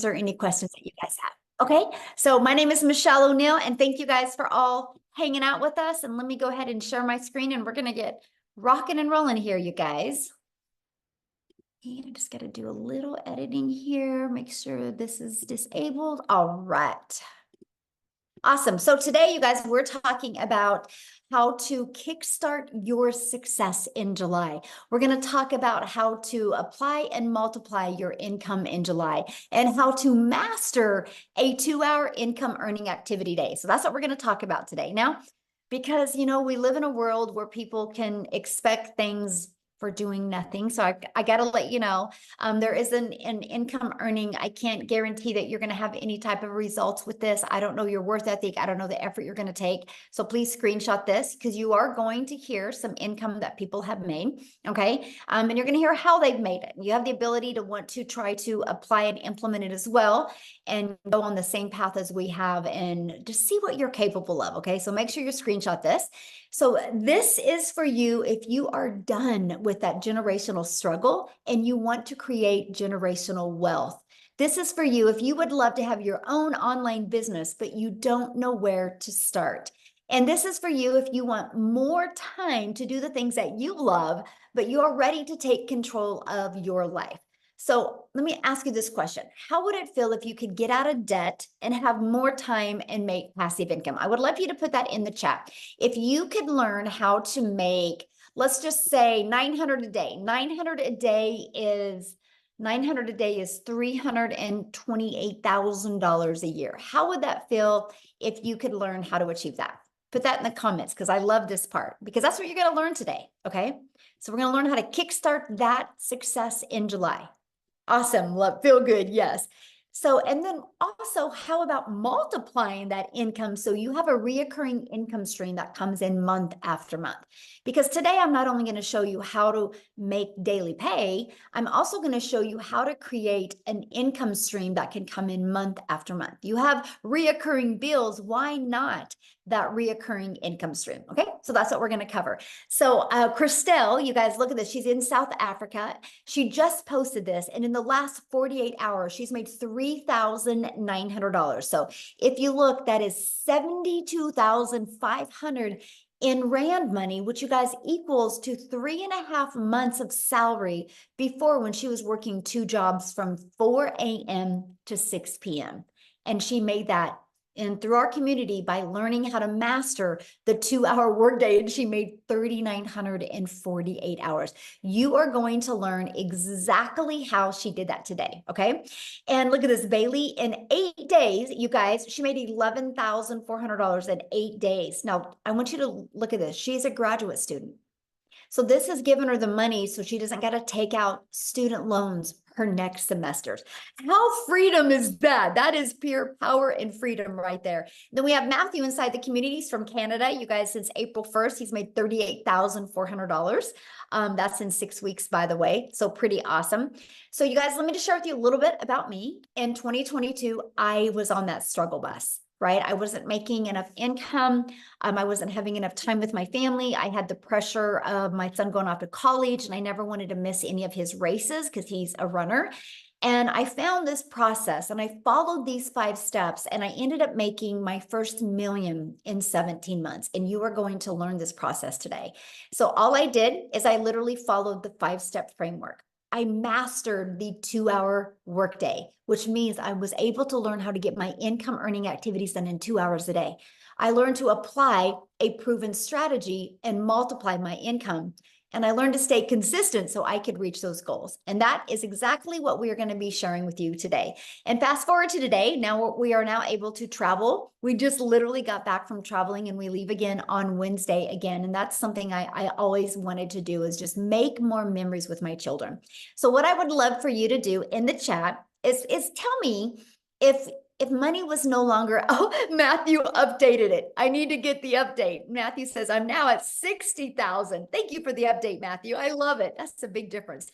or any questions that you guys have. Okay, so my name is Michelle O'Neill, and thank you guys for all hanging out with us. And let me go ahead and share my screen, and we're going to get rocking and rolling here, you guys. And I just got to do a little editing here, make sure this is disabled. All right. Awesome. So today, you guys, we're talking about how to kickstart your success in July. We're going to talk about how to apply and multiply your income in July and how to master a 2-hour income earning activity day. So that's what we're going to talk about today. Now, because, we live in a world where people can expect things for doing nothing. So I got to let you know, there is an income earning. I can't guarantee that you're going to have any type of results with this. I don't know your worth ethic. I don't know the effort you're going to take. So please screenshot this because you are going to hear some income that people have made. Okay. And you're going to hear how they've made it. You have the ability to want to try to apply and implement it as well and go on the same path as we have and just see what you're capable of. Okay. So make sure you screenshot this. So this is for you if you are done with that generational struggle and you want to create generational wealth. This is for you if you would love to have your own online business, but you don't know where to start. And this is for you if you want more time to do the things that you love, but you are ready to take control of your life. So let me ask you this question. How would it feel if you could get out of debt and have more time and make passive income? I would love for you to put that in the chat. If you could learn how to make, let's just say 900 a day. 900 a day is $328,000 a year. How would that feel if you could learn how to achieve that? Put that in the comments because I love this part because that's what you're going to learn today. Okay. So we're going to learn how to kickstart that success in July. Awesome. Love, feel good. Yes. So, and then also, how about multiplying that income so you have a reoccurring income stream that comes in month after month? Because today I'm not only going to show you how to make daily pay, I'm also going to show you how to create an income stream that can come in month after month. You have reoccurring bills. Why not that reoccurring income stream? Okay. So that's what we're going to cover. So, Christelle, you guys look at this. She's in South Africa. She just posted this, and in the last 48 hours, she's made $3,900. So if you look, that is 72,500 in Rand money, which you guys equals to 3.5 months of salary before when she was working 2 jobs from 4 a.m. to 6 p.m. And she made that and through our community by learning how to master the 2-hour workday, and she made 3,948 hours. You are going to learn exactly how she did that today. Okay. And look at this, Bailey, in 8 days, you guys, she made $11,400 in 8 days. Now I want you to look at this. She's a graduate student. So this has given her the money so she doesn't got to take out student loans her next semesters. How freedom is that? That is pure power and freedom right there. Then we have Matthew inside the communities from Canada. You guys, since April 1st, he's made $38,400. That's in 6 weeks, by the way. So pretty awesome. So you guys, let me just share with you a little bit about me. In 2022, I was on that struggle bus. Right? I wasn't making enough income. I wasn't having enough time with my family. I had the pressure of my son going off to college, and I never wanted to miss any of his races because he's a runner. And I found this process and I followed these 5 steps, and I ended up making my first million in 17 months. And you are going to learn this process today. So all I did is I literally followed the 5-step framework. I mastered the 2-hour workday, which means I was able to learn how to get my income earning activities done in 2 hours a day. I learned to apply a proven strategy and multiply my income. And I learned to stay consistent so I could reach those goals. And that is exactly what we are going to be sharing with you today. And fast forward to today, now we are now able to travel. We just literally got back from traveling and we leave again on Wednesday again. And that's something I always wanted to do, is just make more memories with my children. So what I would love for you to do in the chat is tell me if money was no longer, oh, Matthew updated it. I need to get the update. Matthew says, I'm now at 60,000. Thank you for the update, Matthew. I love it. That's a big difference.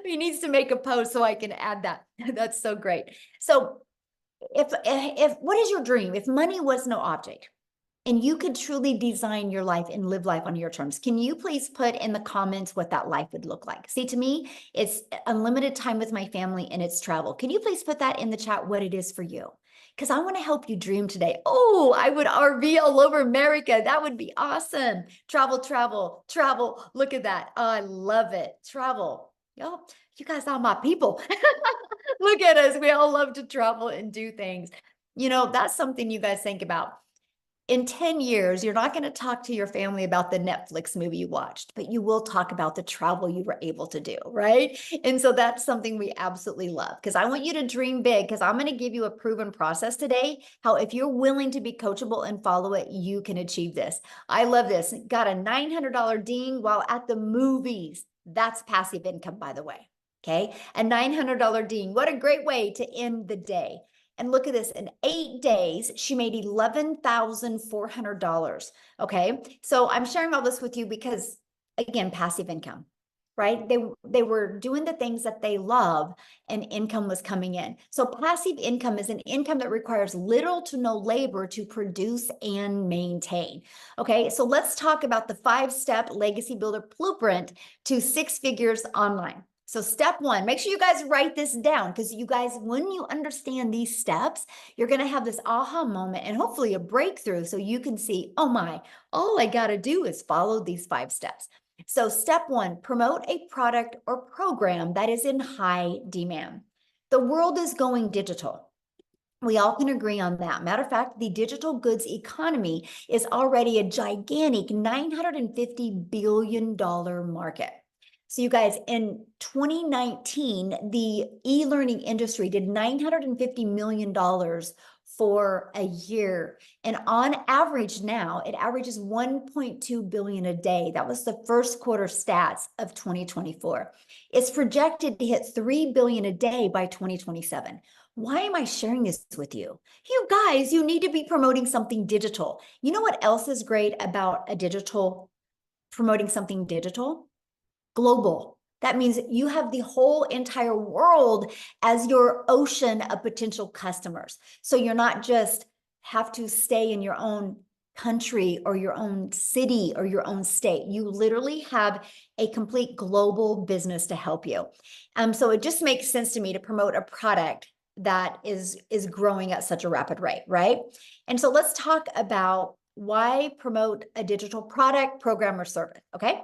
He needs to make a post so I can add that. That's so great. So if what is your dream? If money was no object, And you could truly design your life and live life on your terms. Can you please put in the comments what that life would look like? See, to me, it's unlimited time with my family and it's travel. Can you please put that in the chat, what it is for you? Because I want to help you dream today. Oh, I would RV all over America. That would be awesome. Travel, travel, travel. Look at that. Oh, I love it. Travel. Oh, you guys are my people. Look at us. We all love to travel and do things. You know, that's something you guys think about. In 10 years, you're not going to talk to your family about the Netflix movie you watched, but you will talk about the travel you were able to do, right? And so that's something we absolutely love, because I want you to dream big, because I'm going to give you a proven process today, how if you're willing to be coachable and follow it, you can achieve this. I love this. Got a $900 ding while at the movies. That's passive income, by the way. Okay. A $900 ding. What a great way to end the day. And look at this, in 8 days, she made $11,400. Okay. So I'm sharing all this with you because, again, passive income, right? They were doing the things that they love and income was coming in. So passive income is an income that requires little to no labor to produce and maintain. Okay. So let's talk about the 5-step legacy builder blueprint to 6 figures online. So step 1, make sure you guys write this down, because you guys, when you understand these steps, you're going to have this aha moment and hopefully a breakthrough, so you can see, oh my, all I got to do is follow these 5 steps. So step 1, promote a product or program that is in high demand. The world is going digital. We all can agree on that. Matter of fact, the digital goods economy is already a gigantic $950 billion market. So you guys, in 2019, the e-learning industry did $950 million for a year. And on average now, it averages 1.2 billion a day. That was the first quarter stats of 2024. It's projected to hit 3 billion a day by 2027. Why am I sharing this with you? You guys, you need to be promoting something digital. You know what else is great about promoting something digital? Global. That means you have the whole entire world as your ocean of potential customers. So you're not just have to stay in your own country or your own city or your own state. You literally have a complete global business to help you. So it just makes sense to me to promote a product that is growing at such a rapid rate, right? And so let's talk about why promote a digital product, program, or service, okay?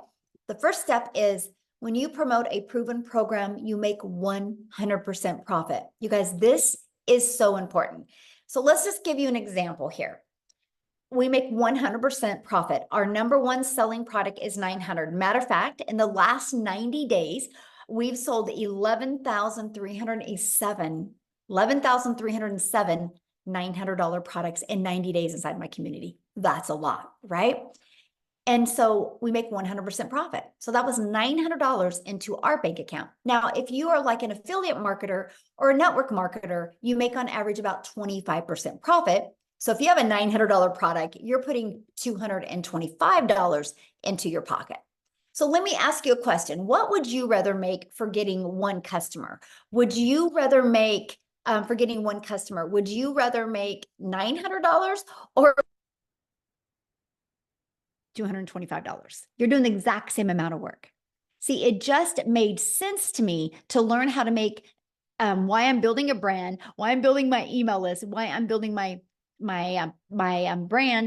The first step is, when you promote a proven program, you make 100% profit. You guys, this is so important. So let's just give you an example here. We make 100% profit. Our number one selling product is 900. Matter of fact, in the last 90 days, we've sold 11,307 $900 products in 90 days inside my community. That's a lot, right? And so we make 100% profit. So that was $900 into our bank account. Now, if you are like an affiliate marketer or a network marketer, you make on average about 25% profit. So if you have a $900 product, you're putting $225 into your pocket. So let me ask you a question. What would you rather make for getting one customer? Would you rather make, for getting one customer, would you rather make $900 or $225? You're doing the exact same amount of work. See, it just made sense to me to learn how to make, why I'm building a brand, why I'm building my email list, why I'm building my brand,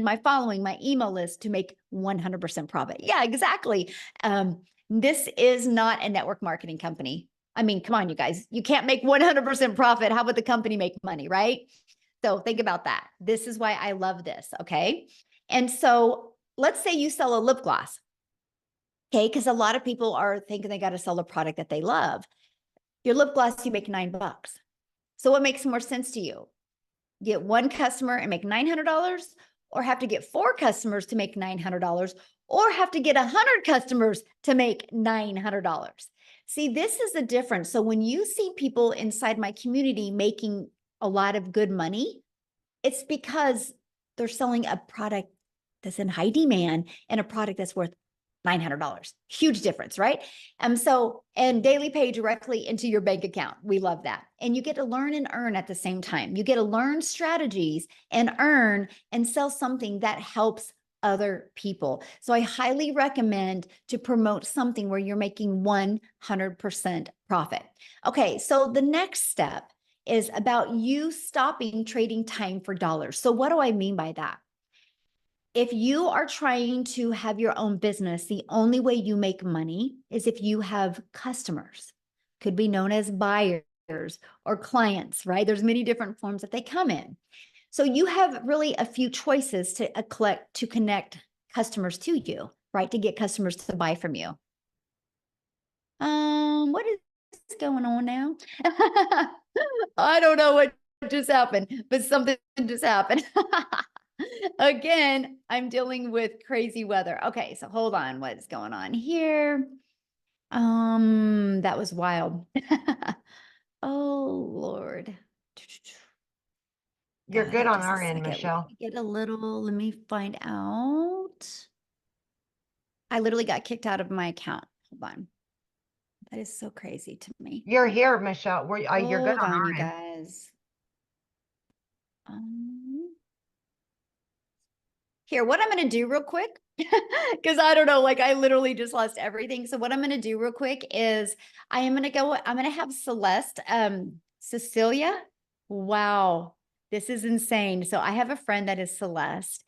my following, my email list, to make 100% profit. Yeah, exactly. This is not a network marketing company. I mean, come on, you guys, you can't make 100% profit. How would the company make money, right? So think about that. This is why I love this. Okay. And so let's say you sell a lip gloss. Okay. Because a lot of people are thinking they got to sell a product that they love. Your lip gloss, you make $9. So what makes more sense to you? Get one customer and make $900, or have to get 4 customers to make $900, or have to get 100 customers to make $900. See, this is the difference. So when you see people inside my community making a lot of good money, it's because they're selling a product that's in high demand and a product that's worth $900. Huge difference, right? And daily pay directly into your bank account. We love that. And you get to learn and earn at the same time. You get to learn strategies and earn and sell something that helps other people. So I highly recommend to promote something where you're making 100% profit. Okay, so the next step is about you stopping trading time for dollars. So what do I mean by that? If you are trying to have your own business, the only way you make money is if you have customers, could be known as buyers or clients, right? There's many different forms that they come in. So you have really a few choices to connect customers to you, right? To get customers to buy from you. What is going on now? I don't know what just happened, but something just happened. Again, I'm dealing with crazy weather. Okay, so hold on. What's going on here? That was wild. Oh, Lord. You're God, good on just our a end, second. Michelle. Let me find out. I literally got kicked out of my account. Hold on. That is so crazy to me. You're here, Michelle. You're good Hold on on, our you end. guys. Here, what I'm going to do real quick, because I don't know, like I literally just lost everything. So what I'm going to do real quick is I'm going to have Celeste, Cecilia. Wow, this is insane. So I have a friend that is Celeste.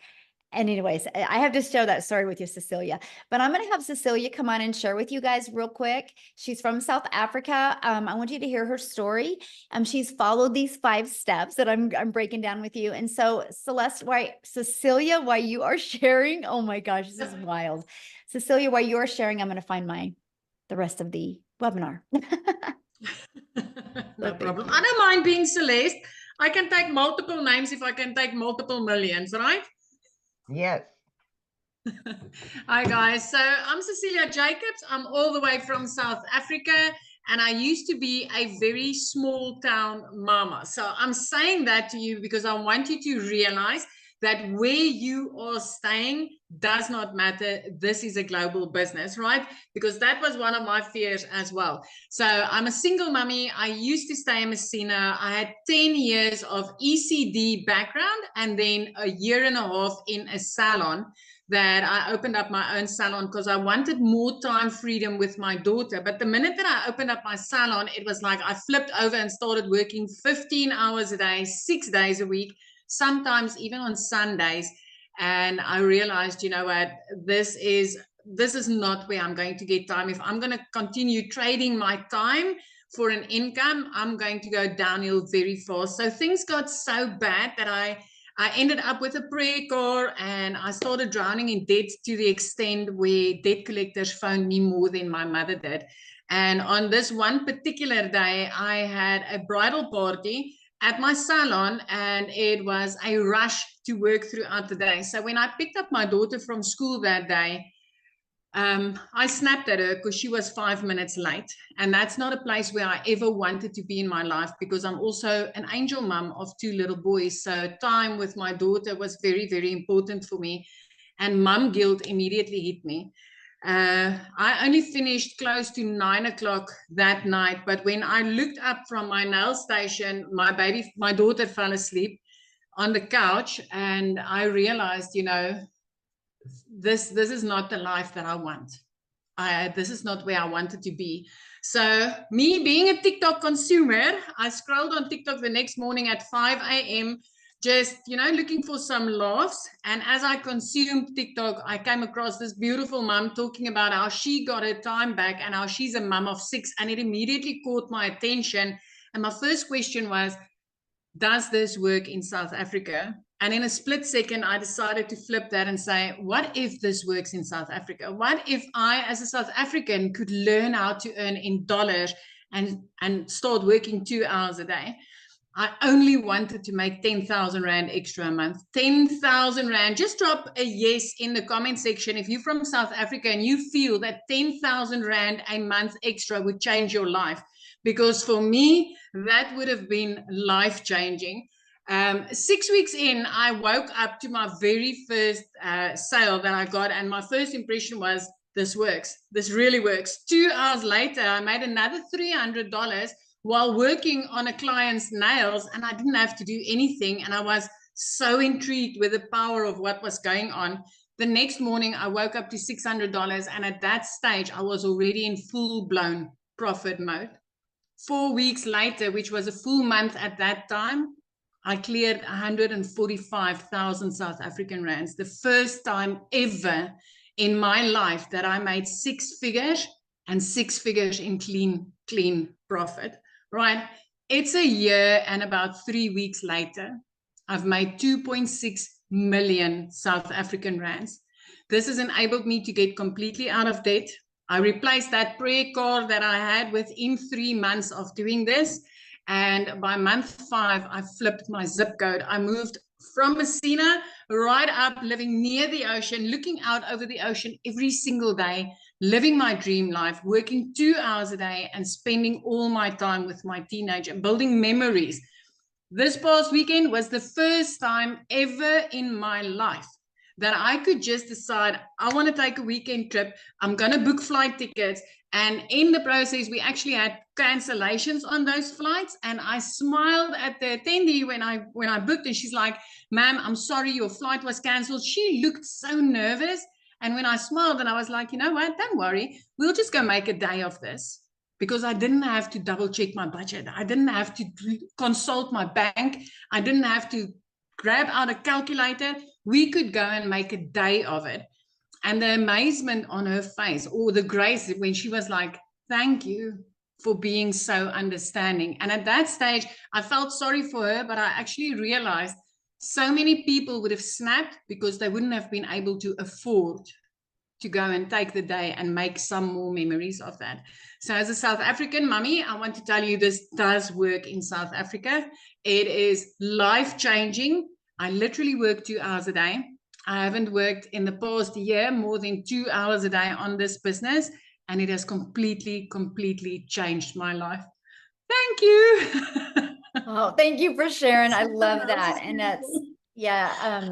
And anyways, I have to share that story with you, Cecilia. But I'm going to have Cecilia come on and share with you guys real quick. She's from South Africa. I want you to hear her story. She's followed these 5 steps that I'm breaking down with you. And so, Cecilia, while you are sharing, oh my gosh, this is wild. Cecilia, while you are sharing, I'm going to find the rest of the webinar. No problem. I don't mind being Celeste. I can take multiple names if I can take multiple millions, right? Yes. Hi, guys. So I'm Cecilia Jacobs. I'm all the way from South Africa, and I used to be a very small town mama. So I'm saying that to you because I want you to realize that where you are staying does not matter. This is a global business, right? Because that was one of my fears as well. So I'm a single mummy. I used to stay in Messina. I had 10 years of ECD background and then a year and a half in a salon that I opened up my own salon because I wanted more time freedom with my daughter. But the minute that I opened up my salon, it was like I flipped over and started working 15 hours a day, 6 days a week, sometimes even on Sundays. And I realized, you know what, this is not where I'm going to get time. If I'm going to continue trading my time for an income, I'm going to go downhill very fast. So things got so bad that I ended up with a prayer car and I started drowning in debt to the extent where debt collectors phoned me more than my mother did. And on this one particular day, I had a bridal party at my salon and it was a rush to work throughout the day. So when I picked up my daughter from school that day, I snapped at her because she was 5 minutes late. And that's not a place where I ever wanted to be in my life because I'm also an angel mom of 2 little boys. So time with my daughter was very, very important for me. And mom guilt immediately hit me. I only finished close to 9 o'clock that night. But when I looked up from my nail station, my daughter fell asleep on the couch. And I realized, you know, this is not the life that I want. This is not where I wanted to be. So me being a TikTok consumer, I scrolled on TikTok the next morning at 5 a.m. just, you know, looking for some laughs. And as I consumed TikTok, I came across this beautiful mom talking about how she got her time back and how she's a mom of 6. And it immediately caught my attention. And my first question was, does this work in South Africa? And in a split second, I decided to flip that and say, what if this works in South Africa? What if I, as a South African, could learn how to earn in dollars and start working 2 hours a day? I only wanted to make 10,000 Rand extra a month. 10,000 Rand. Just drop a yes in the comment section if you're from South Africa and you feel that 10,000 Rand a month extra would change your life. Because for me, that would have been life-changing. 6 weeks in, I woke up to my very first sale that I got, and my first impression was, this works. This really works. 2 hours later, I made another $300 while working on a client's nails, and I didn't have to do anything. And I was so intrigued with the power of what was going on. The next morning, I woke up to $600. And at that stage, I was already in full-blown profit mode. 4 weeks later, which was a full month at that time, I cleared 145,000 South African rands. The first time ever in my life that I made 6 figures, and 6 figures in clean profit, right? It's a year and about 3 weeks later, I've made 2.6 million South African rands. This has enabled me to get completely out of debt. I replaced that prayer card that I had within 3 months of doing this. And by month 5, I flipped my zip code. I moved from Messina right up, living near the ocean, looking out over the ocean every single day, living my dream life, working 2 hours a day and spending all my time with my teenager, building memories. This past weekend was the first time ever in my life that I could just decide, I want to take a weekend trip. I'm going to book flight tickets. And in the process, we actually had cancellations on those flights. And I smiled at the attendee when I booked, and she's like, "Ma'am, I'm sorry, your flight was canceled." She looked so nervous. And when I smiled, and I was like, "You know what? Don't worry. We'll just go make a day of this." Because I didn't have to double check my budget. I didn't have to consult my bank. I didn't have to grab out a calculator. We could go and make a day of it. And the amazement on her face, or the grace when she was like, "Thank you for being so understanding." And at that stage, I felt sorry for her, but I actually realized so many people would have snapped because they wouldn't have been able to afford to go and take the day and make some more memories of that. So as a South African mummy, I want to tell you this does work in South Africa. It is life-changing. I literally work 2 hours a day. I haven't worked in the past year more than 2 hours a day on this business, and it has completely changed my life. Thank you. Oh, thank you for sharing. I love that. And that's, yeah,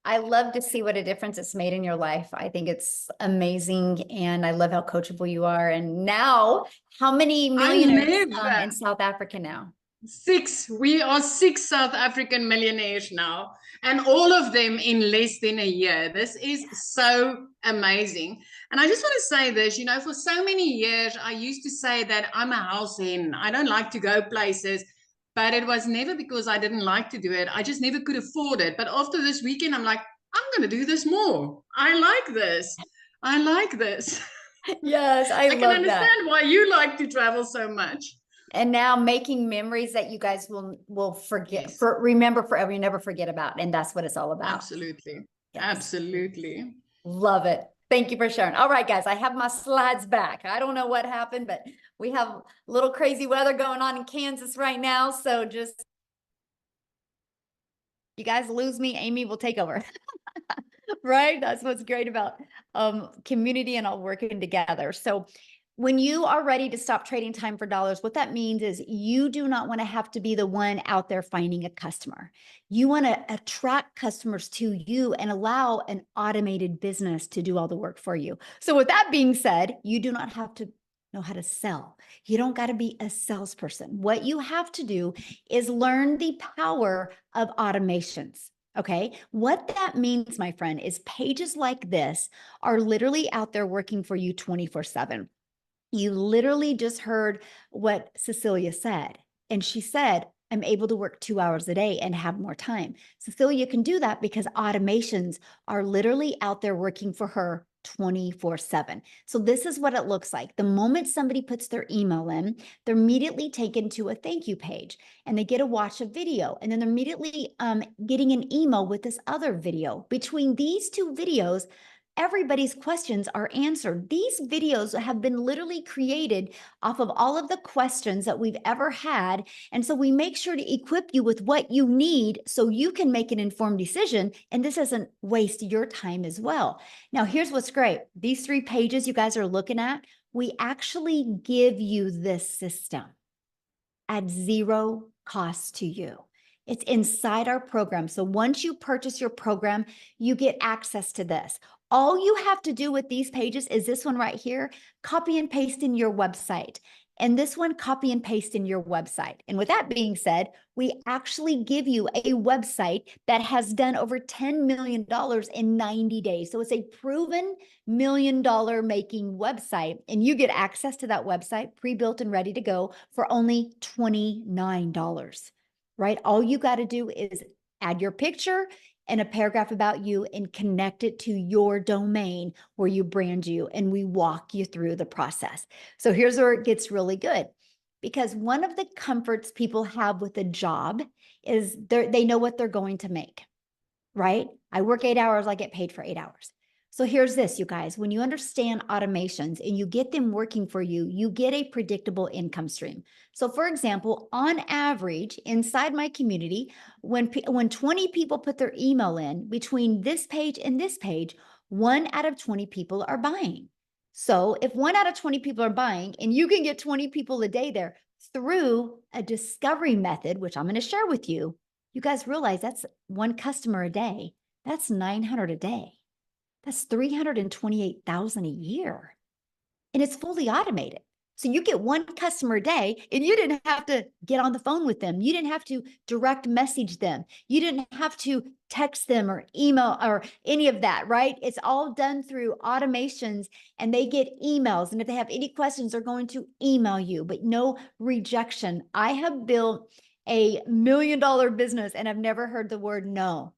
I love to see what a difference it's made in your life. I think it's amazing. And I love how coachable you are. And now, how many millionaires in South Africa now? 6. We are 6 South African millionaires now, and all of them in less than a year. This is so amazing. And I just want to say this, you know, for so many years, I used to say that I'm a house hen. I don't like to go places, but it was never because I didn't like to do it. I just never could afford it. But after this weekend, I'm like, I'm going to do this more. I like this. I like this. Yes, I can love understand that. why you like to travel so much. And now making memories that you guys will forget, Yes. remember forever, you never forget about. And that's what it's all about. Absolutely. Yes. Absolutely. Love it. Thank you for sharing. All right, guys, I have my slides back. I don't know what happened, but we have a little crazy weather going on in Kansas right now. So just, you guys lose me, Amy will take over. Right? That's what's great about community and all working together. So when you are ready to stop trading time for dollars, what that means is you do not want to have to be the one out there finding a customer. You want to attract customers to you and allow an automated business to do all the work for you. So with that being said, you do not have to know how to sell. You don't got to be a salesperson. What you have to do is learn the power of automations. Okay. What that means, my friend, is pages like this are literally out there working for you 24/7. You literally just heard what Cecilia said. And she said, I'm able to work 2 hours a day and have more time. Cecilia can do that because automations are literally out there working for her 24/7. So this is what it looks like. The moment somebody puts their email in, they're immediately taken to a thank you page and they get to watch a video. And then they're immediately getting an email with this other video. Between these two videos, everybody's questions are answered. These videos have been literally created off of all of the questions that we've ever had. And so we make sure to equip you with what you need so you can make an informed decision. And this doesn't waste your time as well. Now, here's what's great. These 3 pages you guys are looking at, we actually give you this system at 0 cost to you. It's inside our program. So once you purchase your program, you get access to this. All you have to do with these pages is this one right here, copy and paste in your website. And this one, copy and paste in your website. And with that being said, we actually give you a website that has done over $10 million in 90 days. So it's a proven $1 million making website. And you get access to that website pre-built and ready to go for only $29, right? All you got to do is add your picture and a paragraph about you and connect it to your domain where you brand you, and we walk you through the process. So here's where it gets really good, because one of the comforts people have with a job is they know what they're going to make, right? I work 8 hours, I get paid for 8 hours. So here's this, you guys, when you understand automations and you get them working for you, you get a predictable income stream. So for example, on average, inside my community, when 20 people put their email in between this page and this page, 1 out of 20 people are buying. So if 1 out of 20 people are buying and you can get 20 people a day there through a discovery method, which I'm going to share with you, you guys realize that's 1 customer a day. That's 900 a day. That's 328,000 a year. And it's fully automated. So you get 1 customer a day and you didn't have to get on the phone with them. You didn't have to direct message them. You didn't have to text them or email or any of that, right? It's all done through automations, and they get emails. And if they have any questions, they're going to email you, but no rejection. I have built a $1 million business and I've never heard the word no.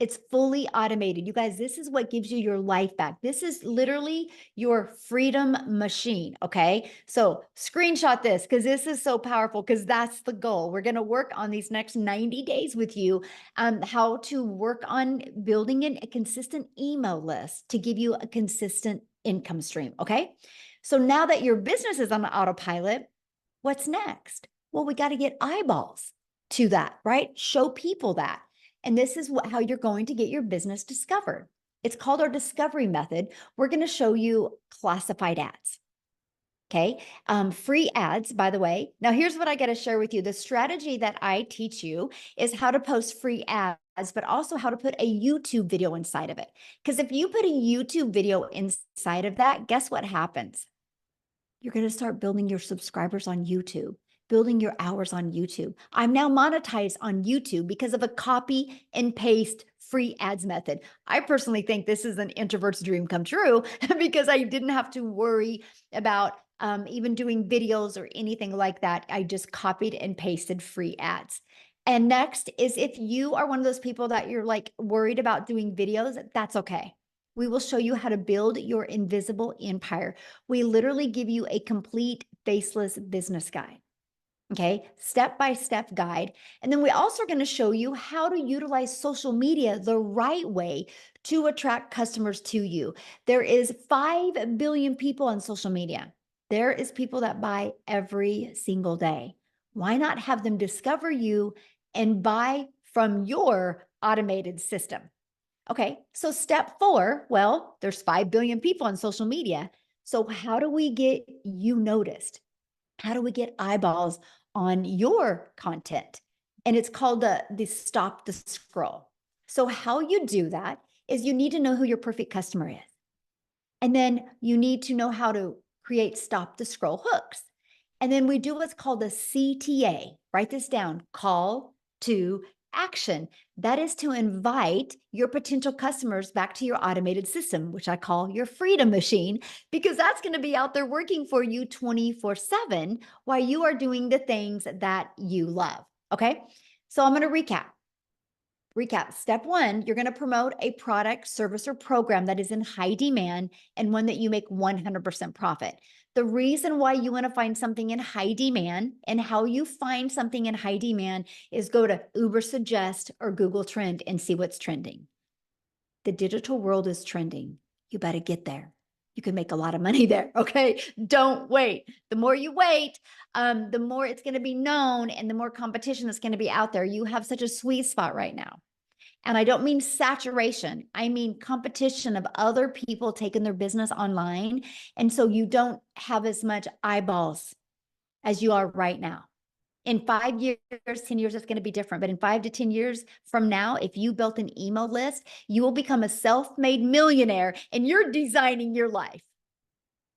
It's fully automated. You guys, this is what gives you your life back. This is literally your freedom machine, okay? So screenshot this because this is so powerful, because that's the goal. We're going to work on these next 90 days with you, how to work on building a consistent email list to give you a consistent income stream, okay? So now that your business is on autopilot, what's next? Well, we got to get eyeballs to that, right? Show people that. And this is how you're going to get your business discovered. It's called our discovery method. We're going to show you classified ads. Okay. Free ads, by the way. Now, here's what I got to share with you. The strategy that I teach you is how to post free ads, but also how to put a YouTube video inside of it. Because if you put a YouTube video inside of that, guess what happens? You're going to start building your subscribers on YouTube, building your hours on YouTube. I'm now monetized on YouTube because of a copy and paste free ads method. I personally think this is an introvert's dream come true because I didn't have to worry about even doing videos or anything like that. I just copied and pasted free ads. And next is, if you are one of those people that you're like worried about doing videos, that's okay. We will show you how to build your invisible empire. We literally give you a complete faceless business guide. Okay, step-by-step guide. And then we also are going to show you how to utilize social media the right way to attract customers to you. There is 5 billion people on social media. There is people that buy every single day. Why not have them discover you and buy from your automated system? Okay, so step 4, well, there's 5 billion people on social media. So how do we get you noticed? How do we get eyeballs on your content? And it's called the stop the scroll. So how you do that is you need to know who your perfect customer is. And then you need to know how to create stop the scroll hooks. And then we do what's called a CTA. Write this down, call to action. That is to invite your potential customers back to your automated system, which I call your freedom machine, because that's going to be out there working for you 24/7 while you are doing the things that you love. Okay. So I'm going to recap. Step 1, you're going to promote a product, service, or program that is in high demand and one that you make 100% profit. The reason why you want to find something in high demand and how you find something in high demand is go to Uber Suggest or Google Trend and see what's trending. The digital world is trending. You better get there. You can make a lot of money there. Okay. Don't wait. The more you wait, the more it's going to be known and the more competition that's going to be out there. You have such a sweet spot right now. And I don't mean saturation. I mean competition of other people taking their business online. And so you don't have as much eyeballs as you are right now. In 5 years, 10 years, it's going to be different. But in 5 to 10 years from now, if you built an email list, you will become a self-made millionaire and you're designing your life.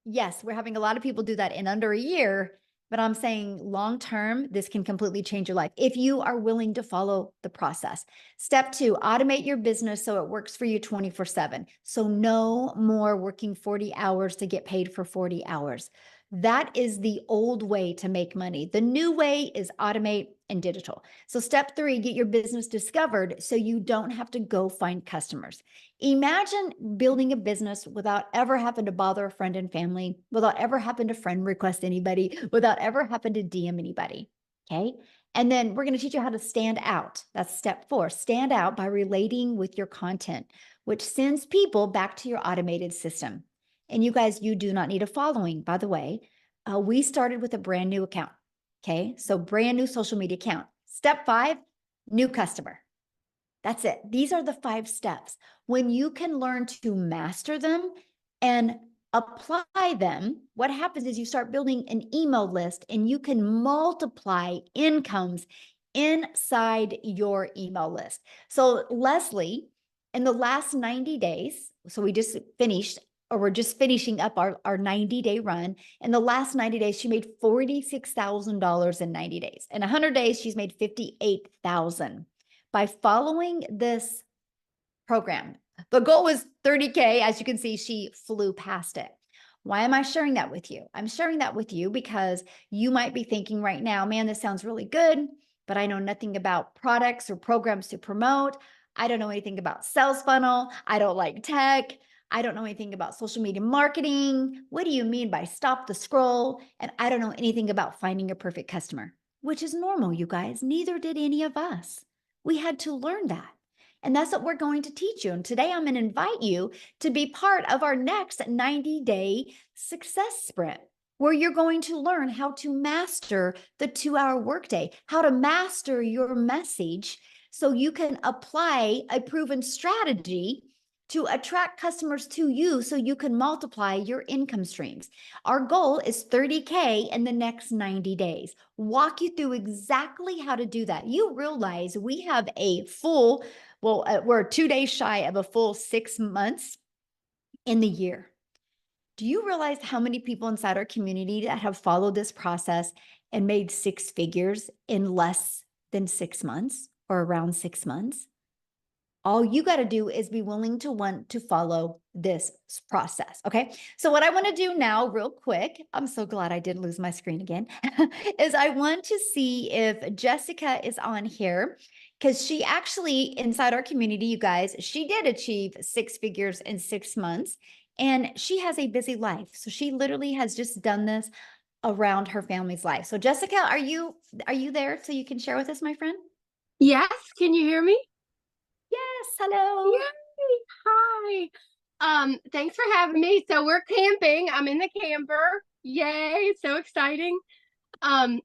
Yes, we're having a lot of people do that in under a year, but I'm saying long term, this can completely change your life if you are willing to follow the process. Step 2, automate your business so it works for you 24/7. So no more working 40 hours to get paid for 40 hours. That is the old way to make money. The new way is automate and digital. So step 3, get your business discovered so you don't have to go find customers. Imagine building a business without ever having to bother a friend and family, without ever having to friend request anybody, without ever having to DM anybody. Okay. And then we're going to teach you how to stand out. That's step 4. Stand out by relating with your content, which sends people back to your automated system. And you guys, you do not need a following, by the way. We started with a brand new account. Okay. So brand new social media account. Step 5, new customer. That's it. These are the 5 steps. When you can learn to master them and apply them, what happens is you start building an email list and you can multiply incomes inside your email list. So Leslie, in the last 90 days, so we just finished, or we're just finishing up our 90-day run. In the last 90 days, she made $46,000 in 90 days. In 100 days, she's made $58,000 by following this program. The goal was 30K. As you can see, she flew past it. Why am I sharing that with you? I'm sharing that with you because you might be thinking right now, man, this sounds really good, but I know nothing about products or programs to promote. I don't know anything about sales funnel. I don't like tech. I don't know anything about social media marketing. What do you mean by stop the scroll? And I don't know anything about finding a perfect customer, which is normal, you guys. Neither did any of us. We had to learn that. And that's what we're going to teach you. And today I'm going to invite you to be part of our next 90-day success sprint, where you're going to learn how to master the 2-hour workday, how to master your message so you can apply a proven strategy to attract customers to you so you can multiply your income streams. Our goal is 30K in the next 90 days. Walk you through exactly how to do that. You realize we have a full, we're 2 days shy of a full 6 months in the year. Do you realize how many people inside our community that have followed this process and made 6 figures in less than 6 months or around 6 months? All you got to do is be willing to want to follow this process. Okay. So what I want to do now real quick, I'm so glad I didn't lose my screen again, is I want to see if Jessica is on here, because she actually, inside our community, you guys, she did achieve 6 figures in 6 months and she has a busy life. So she literally has just done this around her family's life. So Jessica, are you there so you can share with us, my friend? Yes, can you hear me? Yes, hello. Yay! Hi. Thanks for having me. So we're camping. I'm in the camper. Yay, so exciting. And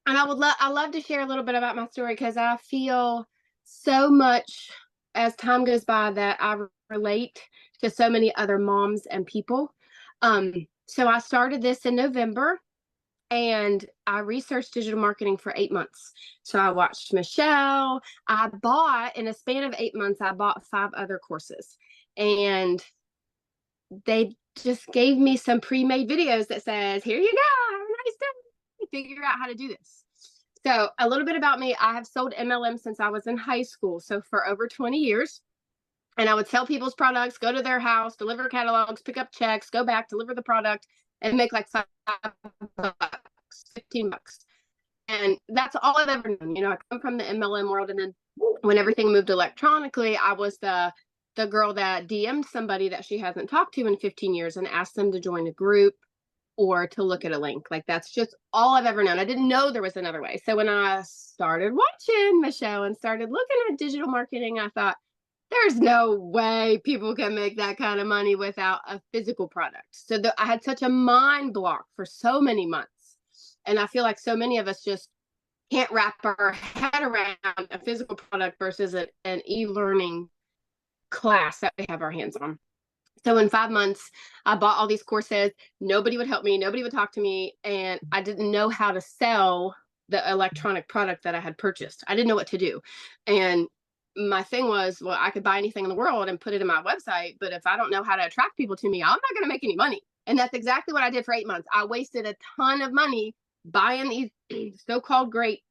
I love to share a little bit about my story because I feel so much as time goes by that I relate to so many other moms and people. So I started this in November. And I researched digital marketing for 8 months. So I watched Michelle. I bought, in a span of 8 months, I bought 5 other courses. And they just gave me some pre-made videos that says, here you go, have a nice day. Figure out how to do this. So a little bit about me. I have sold MLM since I was in high school. So for over 20 years. And I would sell people's products, go to their house, deliver catalogs, pick up checks, go back, deliver the product, and make like $5, $15. And that's all I've ever known. You know, I come from the MLM world, and then when everything moved electronically, I was the girl that DM'd somebody that she hasn't talked to in 15 years and asked them to join a group or to look at a link. Like, that's just all I've ever known. I didn't know there was another way. So when I started watching Michelle and started looking at digital marketing, I thought, there's no way people can make that kind of money without a physical product. So I had such a mind block for so many months. And I feel like so many of us just can't wrap our head around a physical product versus an e-learning class that we have our hands on. So in 5 months, I bought all these courses. Nobody would help me. Nobody would talk to me. And I didn't know how to sell the electronic product that I had purchased. I didn't know what to do. And my thing was, well, I could buy anything in the world and put it in my website, but if I don't know how to attract people to me, I'm not going to make any money. And that's exactly what I did for 8 months. I wasted a ton of money buying these so-called great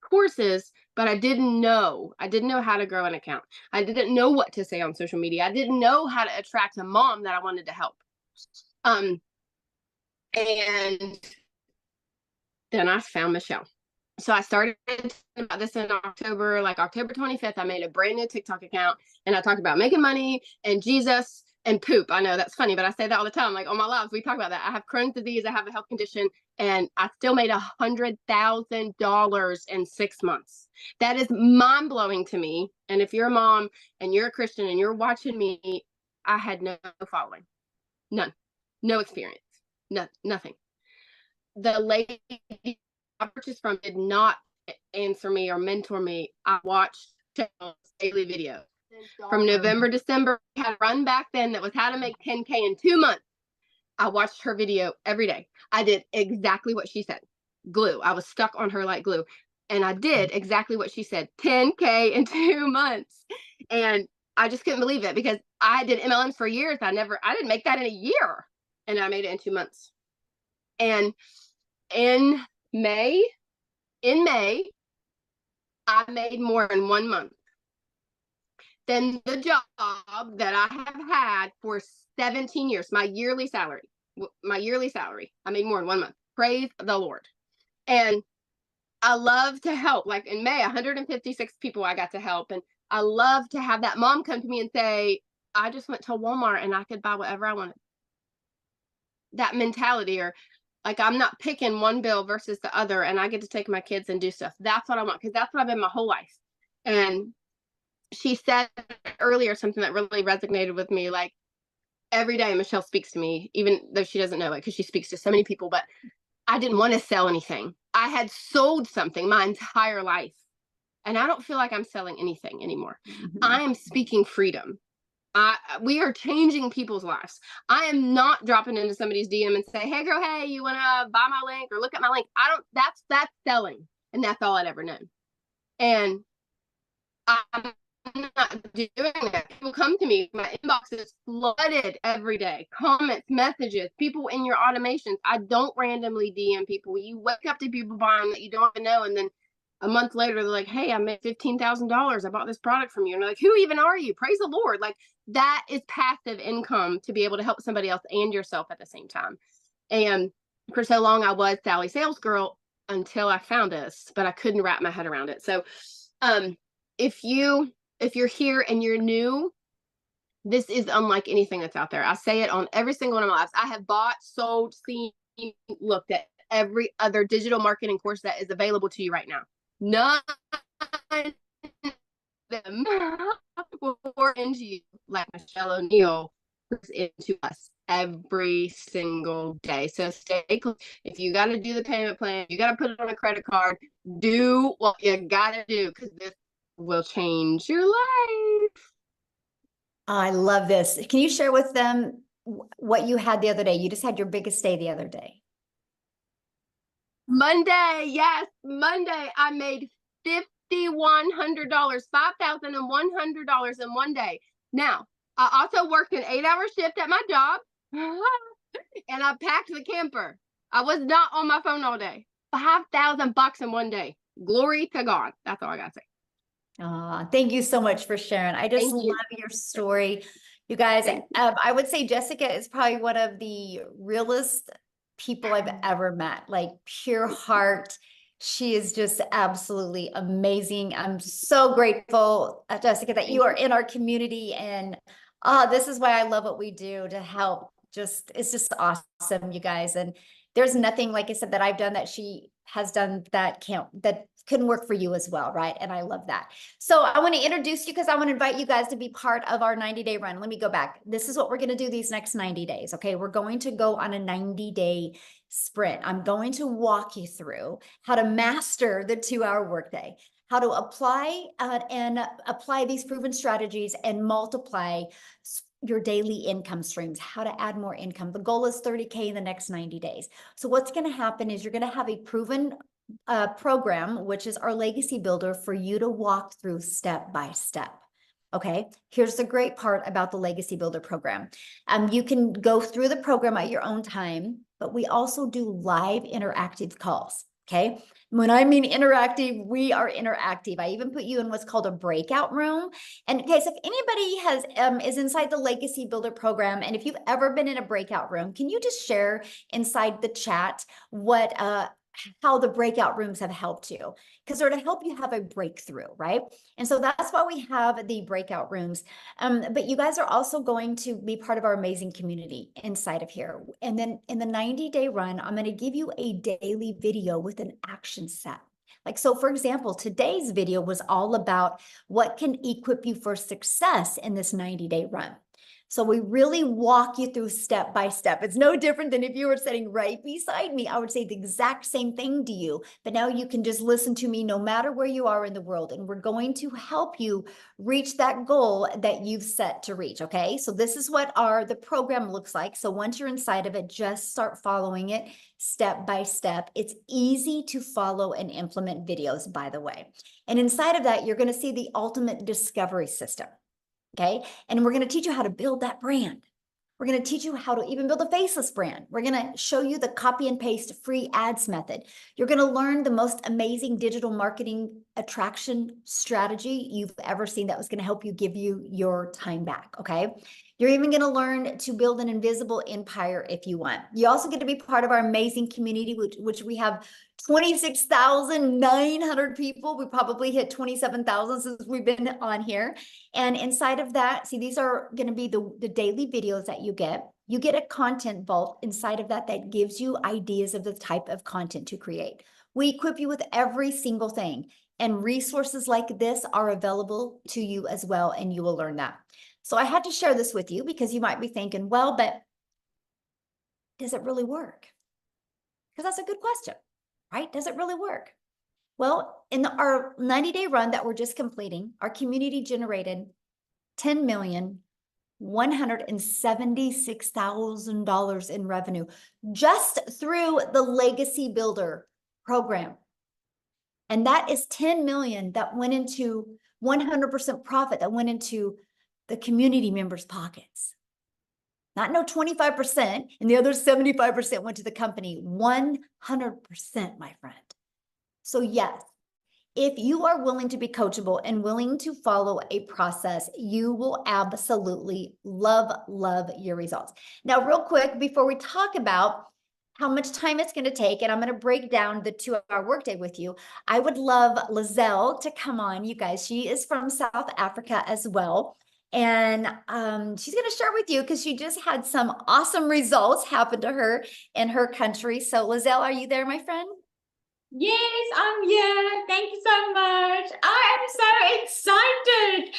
courses, but I didn't know how to grow an account. I didn't know what to say on social media. I didn't know how to attract a mom that I wanted to help. And then I found Michelle. So I started about this in October, like October 25th, I made a brand new TikTok account and I talked about making money and Jesus and poop. I know that's funny, but I say that all the time. Like on my lives, we talk about that. I have Crohn's disease, I have a health condition, and I still made $100,000 in 6 months. That is mind blowing to me. And if you're a mom and you're a Christian and you're watching me, I had no following, none, no experience, nothing. The lady I purchased from did not answer me or mentor me. I watched daily videos from November, December. I had a run back then that was how to make 10K in 2 months. I watched her video every day. I did exactly what she said. Glue. I was stuck on her like glue. And I did exactly what she said. 10K in 2 months. And I just couldn't believe it because I did MLMs for years. I didn't make that in a year. And I made it in 2 months. And in May, I made more in 1 month than the job that I have had for 17 years. My yearly salary, I made more in 1 month. Praise the Lord. And I love to help. Like in May, 156 people I got to help. And I love to have that mom come to me and say, I just went to Walmart and I could buy whatever I wanted. That mentality, or like I'm not picking one bill versus the other and I get to take my kids and do stuff. That's what I want, because that's what I've been my whole life. And she said earlier something that really resonated with me. Like every day Michelle speaks to me, even though she doesn't know it because she speaks to so many people, but I didn't want to sell anything. I had sold something my entire life and I don't feel like I'm selling anything anymore. I am speaking freedom. We are changing people's lives. I am not dropping into somebody's DM and say, hey girl, hey, you want to buy my link or look at my link? That's selling. And that's all I'd ever known. And I'm not doing that. People come to me, my inbox is flooded every day. Comments, messages, people in your automations. I don't randomly DM people. You wake up to people buying that you don't even know, and then a month later, they're like, hey, I made $15,000. I bought this product from you. And they're like, who even are you? Praise the Lord. Like that is passive income to be able to help somebody else and yourself at the same time. And for so long, I was Sally Sales Girl until I found this, but I couldn't wrap my head around it. So if you're here and you're new, this is unlike anything that's out there. I say it on every single one of my lives. I have bought, sold, seen, looked at every other digital marketing course that is available to you right now. None of them will pour into you like Michelle O'Neill pours into us every single day. So stay close. If you got to do the payment plan, you got to put it on a credit card, do what you got to do, because this will change your life. I love this. Can you share with them what you had the other day? You just had your biggest day the other day. Monday, yes, Monday, I made $5,100, $5,100 in one day. Now, I also worked an 8-hour shift at my job, and I packed the camper. I was not on my phone all day. $5,000 in one day. Glory to God. That's all I gotta say. Thank you so much for sharing. I just love your story. You guys, I would say Jessica is probably one of the realest people I've ever met, like pure heart. She is just absolutely amazing. I'm so grateful, Jessica, that you are in our community. And this is why I love what we do to help. It's just awesome, you guys. And there's nothing, like I said, that I've done that she has done that couldn't work for you as well, right? And I love that. So I want to introduce you because I want to invite you guys to be part of our 90-day run. Let me go back. This is what we're going to do these next 90 days. Okay. We're going to go on a 90-day sprint. I'm going to walk you through how to master the 2-hour workday, how to apply these proven strategies and multiply your daily income streams, how to add more income. The goal is 30K in the next 90 days. So what's going to happen is you're going to have a proven program, which is our legacy builder, for you to walk through step by step. Okay, here's the great part about the Legacy Builder program. You can go through the program at your own time, but we also do live interactive calls. Okay, when I mean interactive, we are interactive. I even put you in what's called a breakout room. And guys, if anybody is inside the Legacy Builder program, and if you've ever been in a breakout room, can you just share inside the chat what how the breakout rooms have helped you? Because they're to help you have a breakthrough, right? And so that's why we have the breakout rooms. But you guys are also going to be part of our amazing community inside of here. And then in the 90-day run, I'm going to give you a daily video with an action set. Like, so for example, today's video was all about what can equip you for success in this 90-day run. So we really walk you through step by step. It's no different than if you were sitting right beside me. I would say the exact same thing to you, but now you can just listen to me no matter where you are in the world. And we're going to help you reach that goal that you've set to reach. Okay. So this is what the program looks like. So once you're inside of it, just start following it step by step. It's easy to follow and implement videos, by the way. And inside of that, you're going to see the ultimate discovery system. Okay. And we're going to teach you how to build that brand. We're going to teach you how to even build a faceless brand. We're going to show you the copy and paste free ads method. You're going to learn the most amazing digital marketing attraction strategy you've ever seen that was going to help you give you your time back. Okay. You're even going to learn to build an invisible empire if you want. You also get to be part of our amazing community, which we have 26,900 people. We probably hit 27,000 since we've been on here. And inside of that, see, these are going to be the daily videos that you get. You get a content vault inside of that that gives you ideas of the type of content to create. We equip you with every single thing, and resources like this are available to you as well, and you will learn that. So I had to share this with you because you might be thinking, well, but does it really work? Because that's a good question, right? Does it really work? Well, in our 90-day run that we're just completing, our community generated $10,176,000 in revenue just through the Legacy Builder program. And that is 10 million that went into 100% profit that went into the community members' pockets. Not no 25%, and the other 75% went to the company. 100%, my friend. So yes, if you are willing to be coachable and willing to follow a process, you will absolutely love your results. Now, real quick, before we talk about how much time it's going to take, and I'm going to break down the 2-hour workday with you, I would love Lizelle to come on, you guys. She is from South Africa as well. And she's going to share with you because she just had some awesome results happen to her in her country. So Lizelle, are you there, my friend? Yes, I'm here. Thank you so much. I am so excited.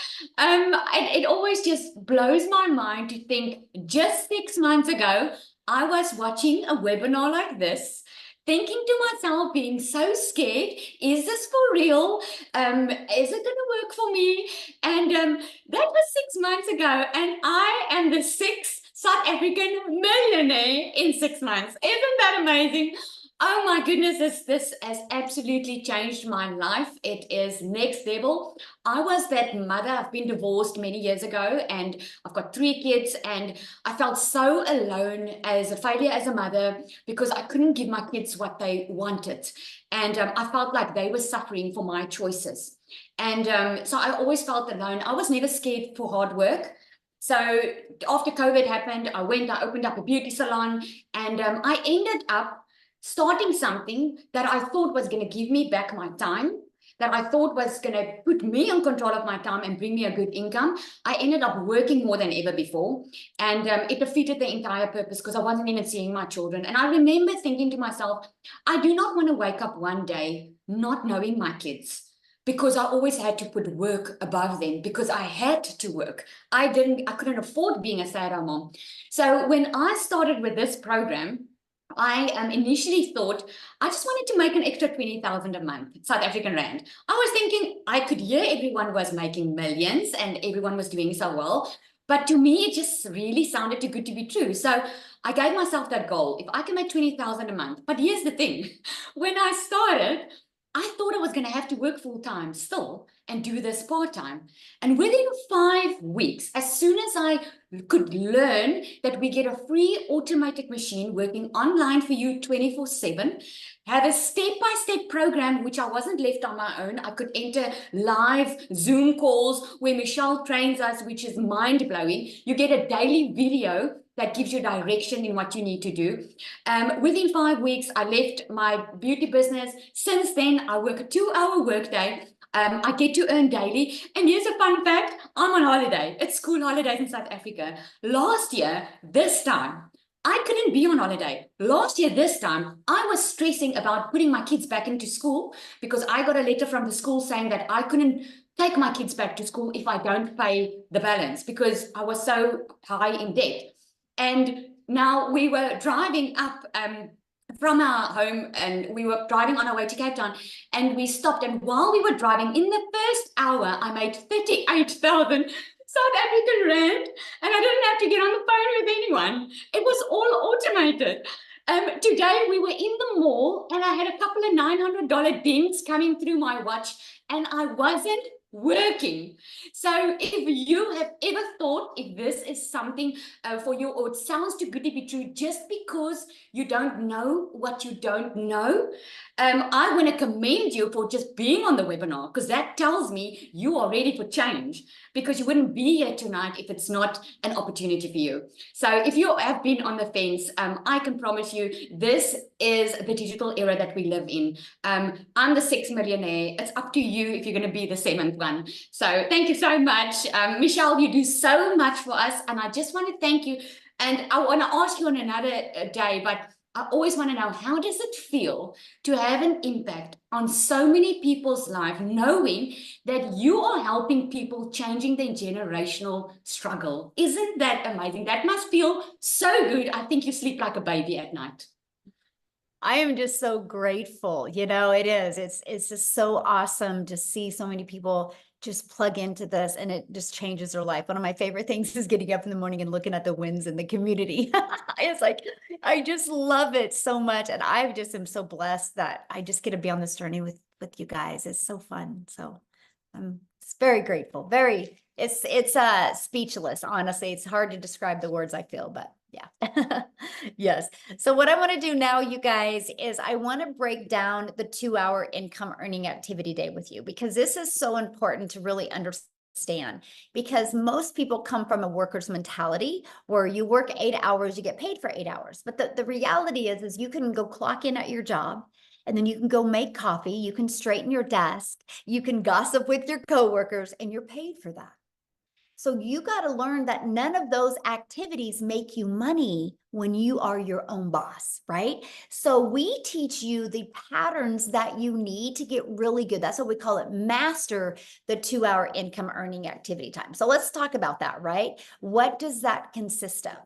It always just blows my mind to think just 6 months ago, I was watching a webinar like this, thinking to myself, being so scared, is this for real? Is it going to work for me? And that was 6 months ago, and I am the 6th South African millionaire in 6 months. Isn't that amazing? Oh my goodness, this has absolutely changed my life. It is next level. I was that mother. I've been divorced many years ago, and I've got 3 kids, and I felt so alone as a failure as a mother because I couldn't give my kids what they wanted. And I felt like they were suffering for my choices. And so I always felt alone. I was never scared for hard work. So after COVID happened, I opened up a beauty salon, and I ended up starting something that I thought was going to give me back my time, that I thought was going to put me in control of my time and bring me a good income. I ended up working more than ever before, and it defeated the entire purpose because I wasn't even seeing my children. And I remember thinking to myself, I do not want to wake up one day not knowing my kids, because I always had to put work above them because I had to work. I couldn't afford being a stay-at-home mom. So when I started with this program, I initially thought I just wanted to make an extra 20,000 a month, South African rand. I was thinking I could hear everyone was making millions and everyone was doing so well. But to me, it just really sounded too good to be true. So I gave myself that goal. If I can make 20,000 a month, but here's the thing. When I started, I thought I was going to have to work full time still and do this part time. And within 5 weeks, as soon as I could learn that we get a free automated machine working online for you 24/7, have a step-by-step program, which I wasn't left on my own. I could enter live Zoom calls where Michelle trains us, which is mind-blowing. You get a daily video that gives you direction in what you need to do. Within 5 weeks, I left my beauty business. Since then, I work a 2-hour workday. I get to earn daily. And here's a fun fact. I'm on holiday. It's school holidays in South Africa. Last year, this time, I couldn't be on holiday. Last year, this time, I was stressing about putting my kids back into school because I got a letter from the school saying that I couldn't take my kids back to school if I don't pay the balance because I was so high in debt. And now we were driving up from our home and we were driving on our way to Cape Town and we stopped. And while we were driving, in the first hour, I made 38,000 South African rand, and I didn't have to get on the phone with anyone. It was all automated. Today we were in the mall and I had a couple of $900 dings coming through my watch and I wasn't working. So if you have ever thought if this is something for you or it sounds too good to be true just because you don't know what you don't know, I want to commend you for just being on the webinar because that tells me you are ready for change because you wouldn't be here tonight if it's not an opportunity for you. So if you have been on the fence, I can promise you this is the digital era that we live in. I'm the 6th millionaire. It's up to you if you're going to be the 7th one. So thank you so much. Michelle, you do so much for us. And I just want to thank you. And I want to ask you on another day, but I always want to know, how does it feel to have an impact on so many people's lives, knowing that you are helping people changing their generational struggle? Isn't that amazing? That must feel so good. I think you sleep like a baby at night. I am just so grateful. You know, it is. It's just so awesome to see so many people just plug into this and it just changes their life. One of my favorite things is getting up in the morning and looking at the wins in the community. It's like, I just love it so much. And I just am so blessed that I just get to be on this journey with you guys. It's so fun. So I'm very grateful. It's speechless. Honestly, it's hard to describe the words I feel, but yeah. Yes. So what I want to do now, you guys, is I want to break down the 2-hour income earning activity day with you, because this is so important to really understand, because most people come from a worker's mentality where you work 8 hours, you get paid for 8 hours. But the reality is you can go clock in at your job, and then you can go make coffee, you can straighten your desk, you can gossip with your coworkers, and you're paid for that. So you got to learn that none of those activities make you money when you are your own boss, right? So we teach you the patterns that you need to get really good. That's what we call it, master the 2-hour income earning activity time. So let's talk about that, right? What does that consist of?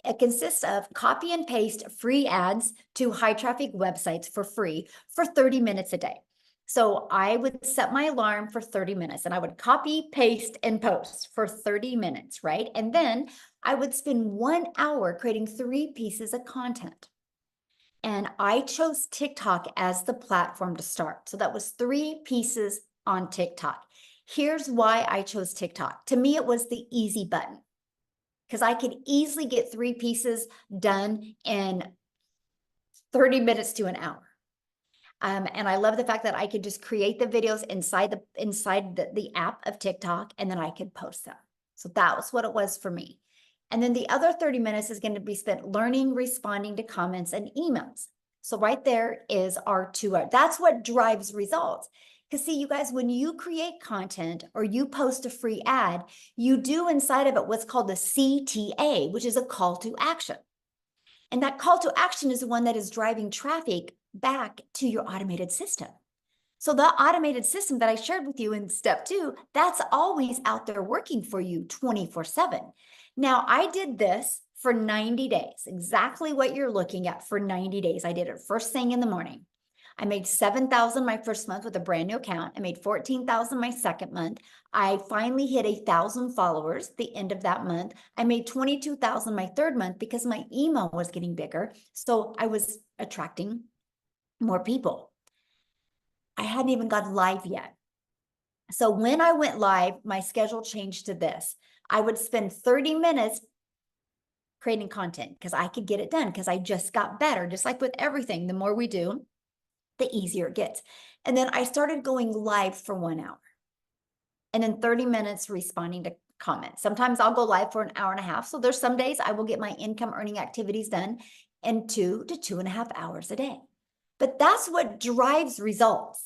It consists of copy and paste free ads to high traffic websites for free for 30 minutes a day. So I would set my alarm for 30 minutes and I would copy, paste, and post for 30 minutes, right? And then I would spend 1 hour creating 3 pieces of content. And I chose TikTok as the platform to start. So that was 3 pieces on TikTok. Here's why I chose TikTok. To me, it was the easy button because I could easily get 3 pieces done in 30 minutes to an hour. And I love the fact that I could just create the videos inside the app of TikTok, and then I could post them. So that was what it was for me. And then the other 30 minutes is going to be spent learning, responding to comments and emails. So right there is our 2 hours. That's what drives results. Because see, you guys, when you create content or you post a free ad, you do inside of it what's called the CTA, which is a call to action. And that call to action is the one that is driving traffic back to your automated system. So the automated system that I shared with you in step 2, that's always out there working for you 24/7. Now, I did this for 90 days, exactly what you're looking at for 90 days. I did it first thing in the morning. I made 7,000 my first month with a brand new account. I made 14,000 my second month. I finally hit 1,000 followers the end of that month. I made 22,000 my third month because my email was getting bigger. So I was attracting more people. I hadn't even gone live yet. So when I went live, my schedule changed to this. I would spend 30 minutes creating content because I could get it done because I just got better. Just like with everything, the more we do, the easier it gets. And then I started going live for 1 hour and then 30 minutes responding to comments. Sometimes I'll go live for an hour and a half. So there's some days I will get my income earning activities done in 2 to 2.5 hours a day. But that's what drives results.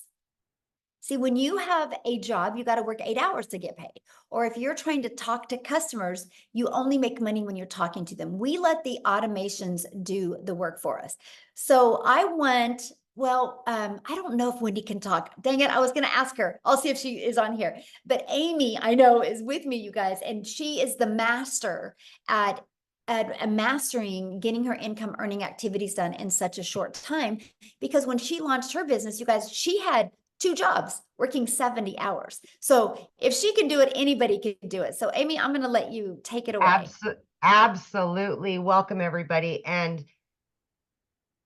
See, when you have a job, you got to work 8 hours to get paid. Or if you're trying to talk to customers, you only make money when you're talking to them. We let the automations do the work for us. So I went, well, I don't know if Wendy can talk. Dang it, I was going to ask her. I'll see if she is on here. But Amy, I know, is with me, you guys, and she is the master at mastering getting her income earning activities done in such a short time. Because when she launched her business, you guys, she had 2 jobs working 70 hours. So if she can do it, anybody can do it. So Amy, I'm going to let you take it away. Absolutely. Welcome, everybody. And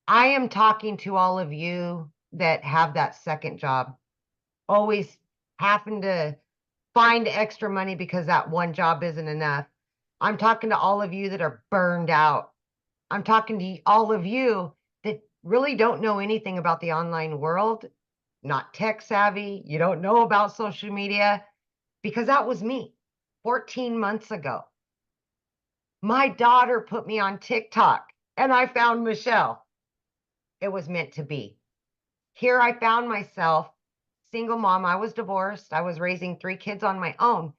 I am talking to all of you that have that second job, always having to find extra money because that one job isn't enough. I'm talking to all of you that are burned out. I'm talking to all of you that really don't know anything about the online world, not tech savvy. You don't know about social media, because that was me 14 months ago. My daughter put me on TikTok and I found Michelle. It was meant to be. Here I found myself, single mom. I was divorced. I was raising 3 kids on my own.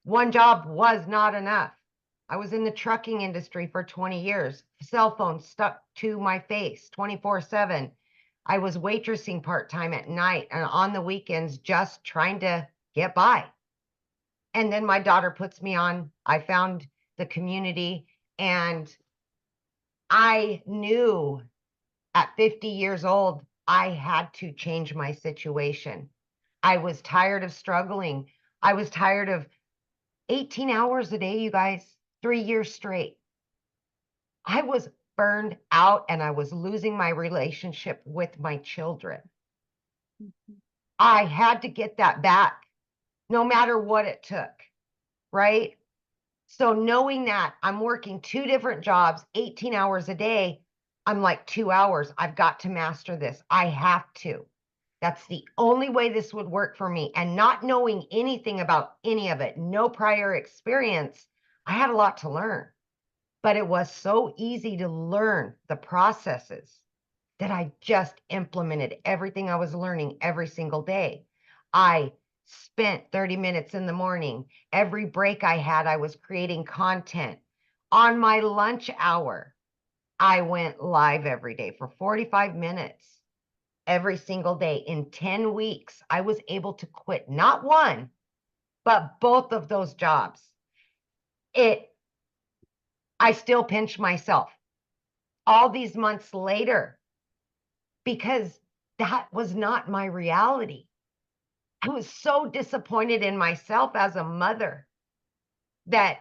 One job was not enough. I was in the trucking industry for 20 years. Cell phone stuck to my face 24/7. I was waitressing part-time at night and on the weekends, just trying to get by. And then my daughter puts me on. I found the community, and I knew at 50 years old, I had to change my situation. I was tired of struggling. I was tired of 18 hours a day, you guys, 3 years straight. I was burned out and I was losing my relationship with my children. I had to get that back, no matter what it took, right? So knowing that I'm working 2 different jobs, 18 hours a day, I'm like 2 hours. I've got to master this. I have to. That's the only way this would work for me. And not knowing anything about any of it, no prior experience, I had a lot to learn. But it was so easy to learn the processes that I just implemented everything I was learning every single day. I spent 30 minutes in the morning. Every break I had, I was creating content. On my lunch hour, I went live every day for 45 minutes every single day. In 10 weeks, I was able to quit not one, but both of those jobs. I still pinch myself all these months later because that was not my reality. I was so disappointed in myself as a mother that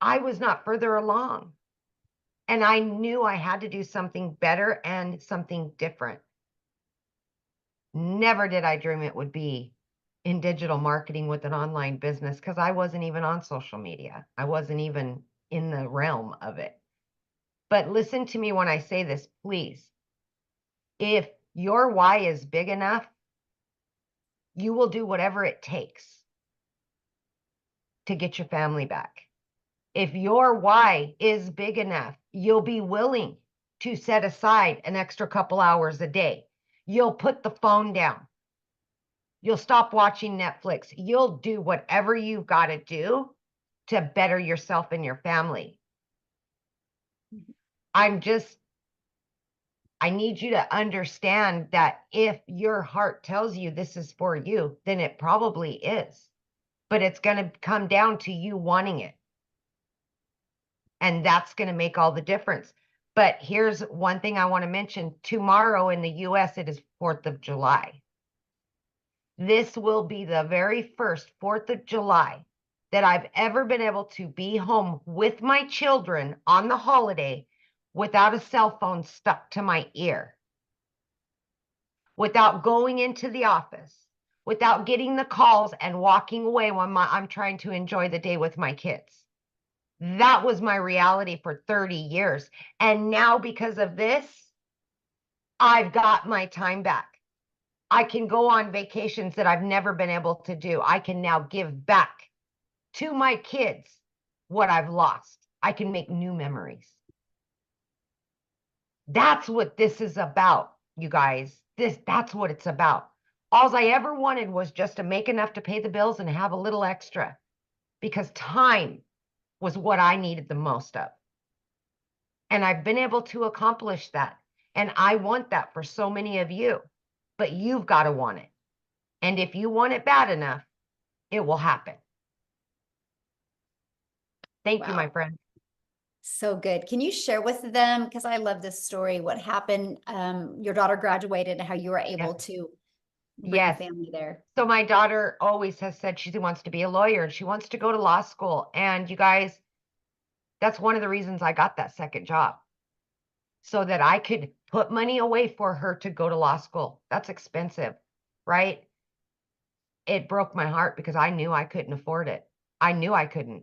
I was not further along. And I knew I had to do something better and something different. Never did I dream it would be in digital marketing with an online business, because I wasn't even on social media. I wasn't even in the realm of it. But listen to me when I say this, please. If your why is big enough, you will do whatever it takes to get your family back. If your why is big enough, you'll be willing to set aside an extra couple hours a day. You'll put the phone down. You'll stop watching Netflix. You'll do whatever you've got to do to better yourself and your family. I need you to understand that if your heart tells you this is for you, then it probably is. But it's going to come down to you wanting it. And that's going to make all the difference. But here's one thing I want to mention. Tomorrow in the US, it is 4th of July. This will be the very first 4th of July that I've ever been able to be home with my children on the holiday without a cell phone stuck to my ear, without going into the office, without getting the calls and walking away when I'm trying to enjoy the day with my kids. That was my reality for 30 years. And now because of this, I've got my time back. I can go on vacations that I've never been able to do. I can now give back to my kids what I've lost. I can make new memories. That's what this is about, you guys. That's what it's about. All I ever wanted was just to make enough to pay the bills and have a little extra, because time was what I needed the most of. And I've been able to accomplish that. And I want that for so many of you, but you've got to want it. And if you want it bad enough, it will happen. Thank you, my friend. So good. Can you share with them, because I love this story, what happened? Your daughter graduated and how you were able to bring family there. So my daughter always has said she wants to be a lawyer and she wants to go to law school. And you guys, that's one of the reasons I got that second job, so that I could put money away for her to go to law school. That's expensive, right? It broke my heart because I knew I couldn't afford it. I knew I couldn't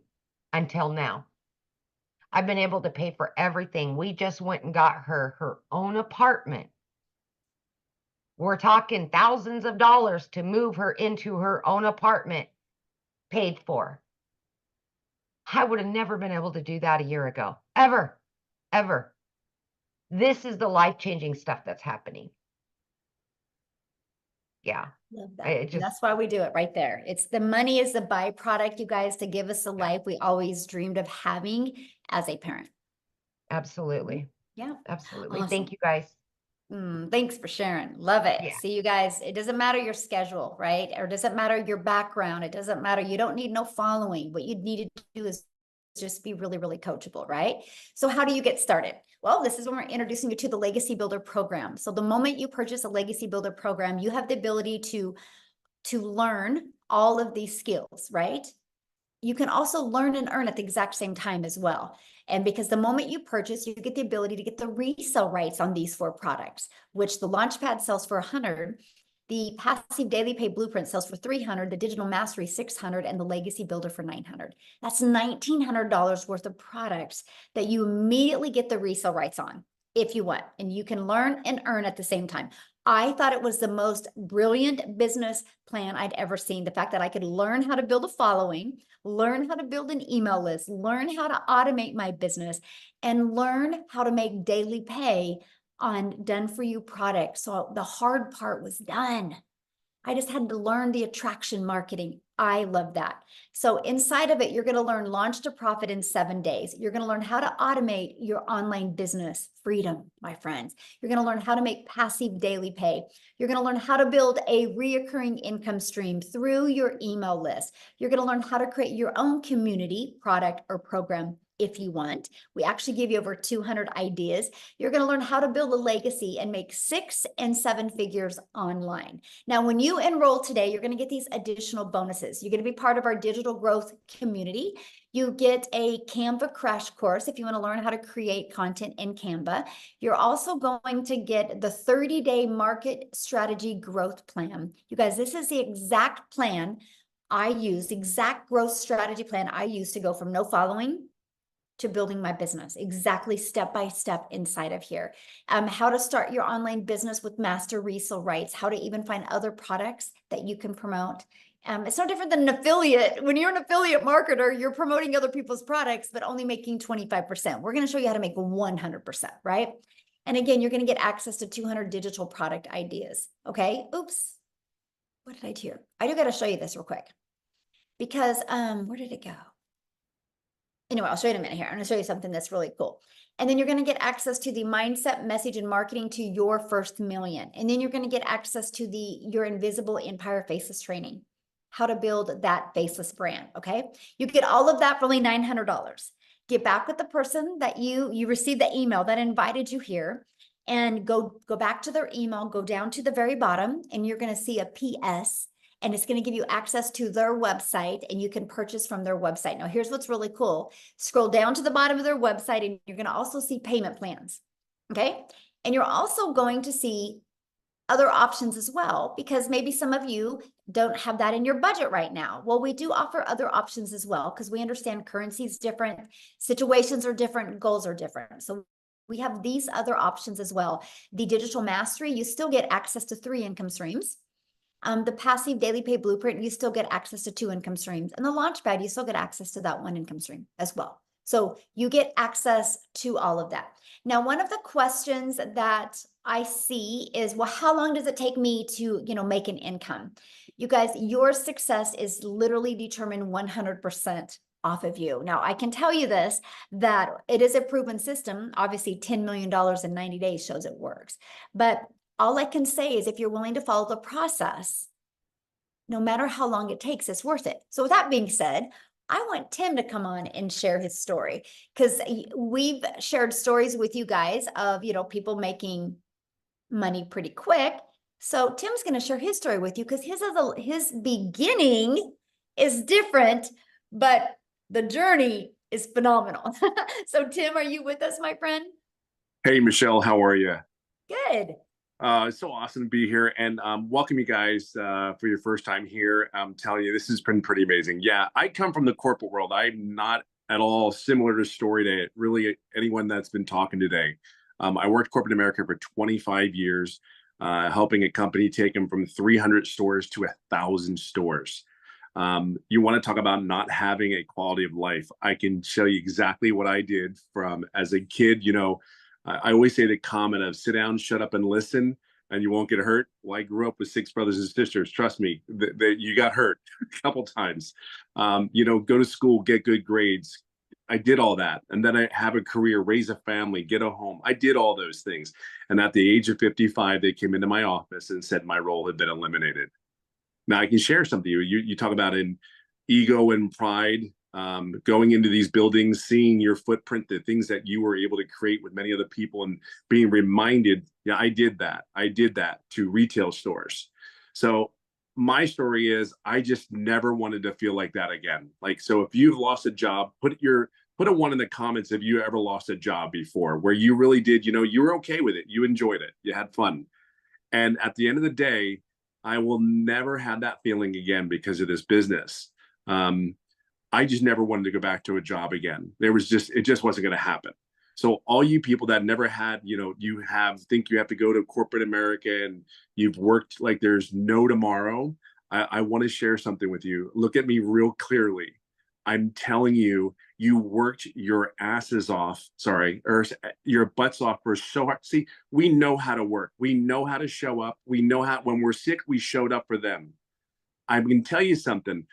until now. I've been able to pay for everything. We just went and got her own apartment. We're talking thousands of dollars to move her into her own apartment, paid for. I would have never been able to do that a year ago. Ever. This is the life-changing stuff that's happening. Yeah. Love that. And that's why we do it right there. It's the money is the byproduct, you guys, to give us the life we always dreamed of having as a parent. Absolutely. Yeah. Absolutely. Awesome. Thank you, guys. Thanks for sharing. Love it. Yeah. See you guys. It doesn't matter your schedule, right? Or it doesn't matter your background. It doesn't matter. You don't need no following. What you need to do is just be really, really coachable, right? So how do you get started? Well, this is when we're introducing you to the Legacy Builder program. So the moment you purchase a Legacy Builder program, you have the ability to learn all of these skills, right? You can also learn and earn at the exact same time as well. And because the moment you purchase, you get the ability to get the resale rights on these 4 products, which the Launchpad sells for $100, the Passive Daily Pay Blueprint sells for $300, the Digital Mastery $600, and the Legacy Builder for $900. That's $1,900 worth of products that you immediately get the resale rights on if you want, and you can learn and earn at the same time. I thought it was the most brilliant business plan I'd ever seen. The fact that I could learn how to build a following, learn how to build an email list, learn how to automate my business, and learn how to make daily pay on done-for-you products. So the hard part was done. I just had to learn the attraction marketing. I love that. So inside of it, you're going to learn launch to profit in 7 days. You're going to learn how to automate your online business freedom, my friends. You're going to learn how to make passive daily pay. You're going to learn how to build a reoccurring income stream through your email list. You're going to learn how to create your own community, product, or program if you want. We actually give you over 200 ideas. You're going to learn how to build a legacy and make 6 and 7 figures online. Now, when you enroll today, you're going to get these additional bonuses. You're going to be part of our digital growth community. You get a Canva crash course if you want to learn how to create content in Canva. You're also going to get the 30-day market strategy growth plan. You guys, this is the exact plan I use, exact growth strategy plan I use to go from no following to building my business, exactly step by step inside of here. How to start your online business with master resale rights, how to even find other products that you can promote. It's no different than an affiliate. When you're an affiliate marketer, you're promoting other people's products, but only making 25%. We're going to show you how to make 100%, right? And again, you're going to get access to 200 digital product ideas. Okay. Oops. What did I do here? I do got to show you this real quick because, where did it go? Anyway, I'll show you in a minute here. I'm going to show you something that's really cool. And then you're going to get access to the mindset, message, and marketing to your first million. And then you're going to get access to your Invisible Empire Faceless training, how to build that faceless brand. Okay. You get all of that for only $900. Get back with the person that you received the email that invited you here. and go back to their email, go down to the very bottom, and you're going to see a PS, and it's going to give you access to their website, and you can purchase from their website. Now, here's what's really cool. Scroll down to the bottom of their website, and you're going to also see payment plans. Okay. And you're also going to see other options as well, because maybe some of you don't have that in your budget right now. Well, we do offer other options as well, because we understand currency is different, situations are different, goals are different. So we have these other options as well. The digital mastery, you still get access to 3 income streams. The passive daily pay blueprint, you still get access to 2 income streams. And the launchpad, you still get access to that 1 income stream as well. So you get access to all of that. Now, one of the questions that I see is, well, how long does it take me to, make an income? You guys, your success is literally determined 100% off of you. Now, I can tell you this, that it is a proven system. Obviously, $10 million in 90 days shows it works. But all I can say is if you're willing to follow the process, no matter how long it takes, it's worth it. So with that being said, I want Tim to come on and share his story, because we've shared stories with you guys of, people making money pretty quick. So Tim's going to share his story with you, because his beginning is different, but the journey is phenomenal. So Tim, are you with us, my friend? Hey, Michelle, how are you? Good. It's so awesome to be here, and welcome you guys for your first time here. I'm telling you, this has been pretty amazing. Yeah, I come from the corporate world. I'm not at all similar to story to really anyone that's been talking today. I worked corporate America for 25 years, helping a company take them from 300 stores to 1,000 stores. You want to talk about not having a quality of life? I can show you exactly what I did from as a kid. I always say the comment of sit down, shut up, and listen, and you won't get hurt. Well, I grew up with 6 brothers and sisters. Trust me, that you got hurt a couple times. Go to school, get good grades. I did all that. And then I have a career, raise a family, get a home. I did all those things. And at the age of 55, they came into my office and said my role had been eliminated. Now I can share something. You talk about in ego and pride. Going into these buildings, seeing your footprint, the things that you were able to create with many other people, and being reminded, yeah, I did that. I did that to retail stores. So my story is I just never wanted to feel like that again. So if you've lost a job, put a 1 in the comments if you ever lost a job before, where you really did, you were okay with it. You enjoyed it. You had fun. And at the end of the day, I will never have that feeling again because of this business. I just never wanted to go back to a job again. It just wasn't going to happen. So all you people that never had, think you have to go to corporate America and you've worked like there's no tomorrow. I want to share something with you. Look at me real clearly. I'm telling you, you worked your asses off, or your butts off for so hard. See, we know how to work. We know how to show up. We know how, when we're sick, we showed up for them. I can tell you something.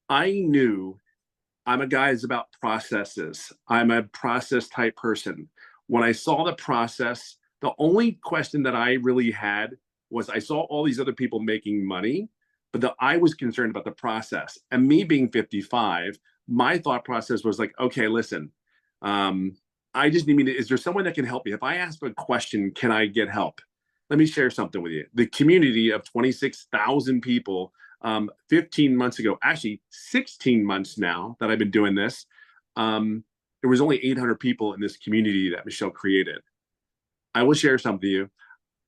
I knew I'm a guy that's about processes. I'm a process type person. When I saw the process, the only question that I really had was I saw all these other people making money, but I was concerned about the process. And me being 55, my thought process was like, okay, listen, I just need is there someone that can help me? If I ask a question, can I get help? Let me share something with you. The community of 26,000 people 15 months ago, actually 16 months now that I've been doing this, there was only 800 people in this community that Michelle created. I will share something with you.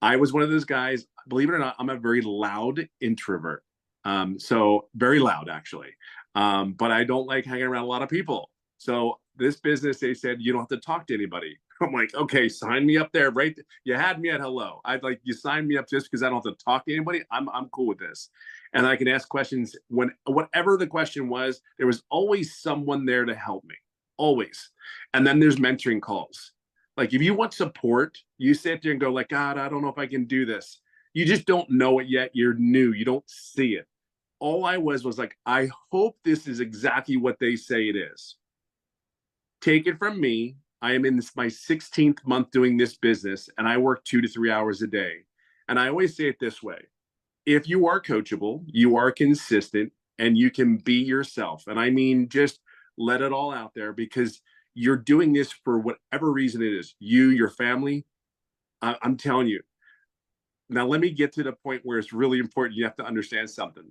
I was one of those guys, believe it or not, I'm a very loud introvert. So very loud actually. But I don't like hanging around a lot of people. So this business, they said, you don't have to talk to anybody. I'm like, okay, sign me up there, right? You had me at hello. I'd like you sign me up just because I don't have to talk to anybody. I'm cool with this. And I can ask questions whatever the question was, there was always someone there to help me, always. And then there's mentoring calls. Like if you want support, you sit there and go like, God, I don't know if I can do this. You just don't know it yet. You're new. You don't see it. All I was like, I hope this is exactly what they say it is. Take it from me. I am in my 16th month doing this business, and I work 2 to 3 hours a day. And I always say it this way. If you are coachable, you are consistent, and you can be yourself. And I mean, just let it all out there because you're doing this for whatever reason it is. You, your family. I'm telling you. Now, let me get to the point where it's really important. You have to understand something.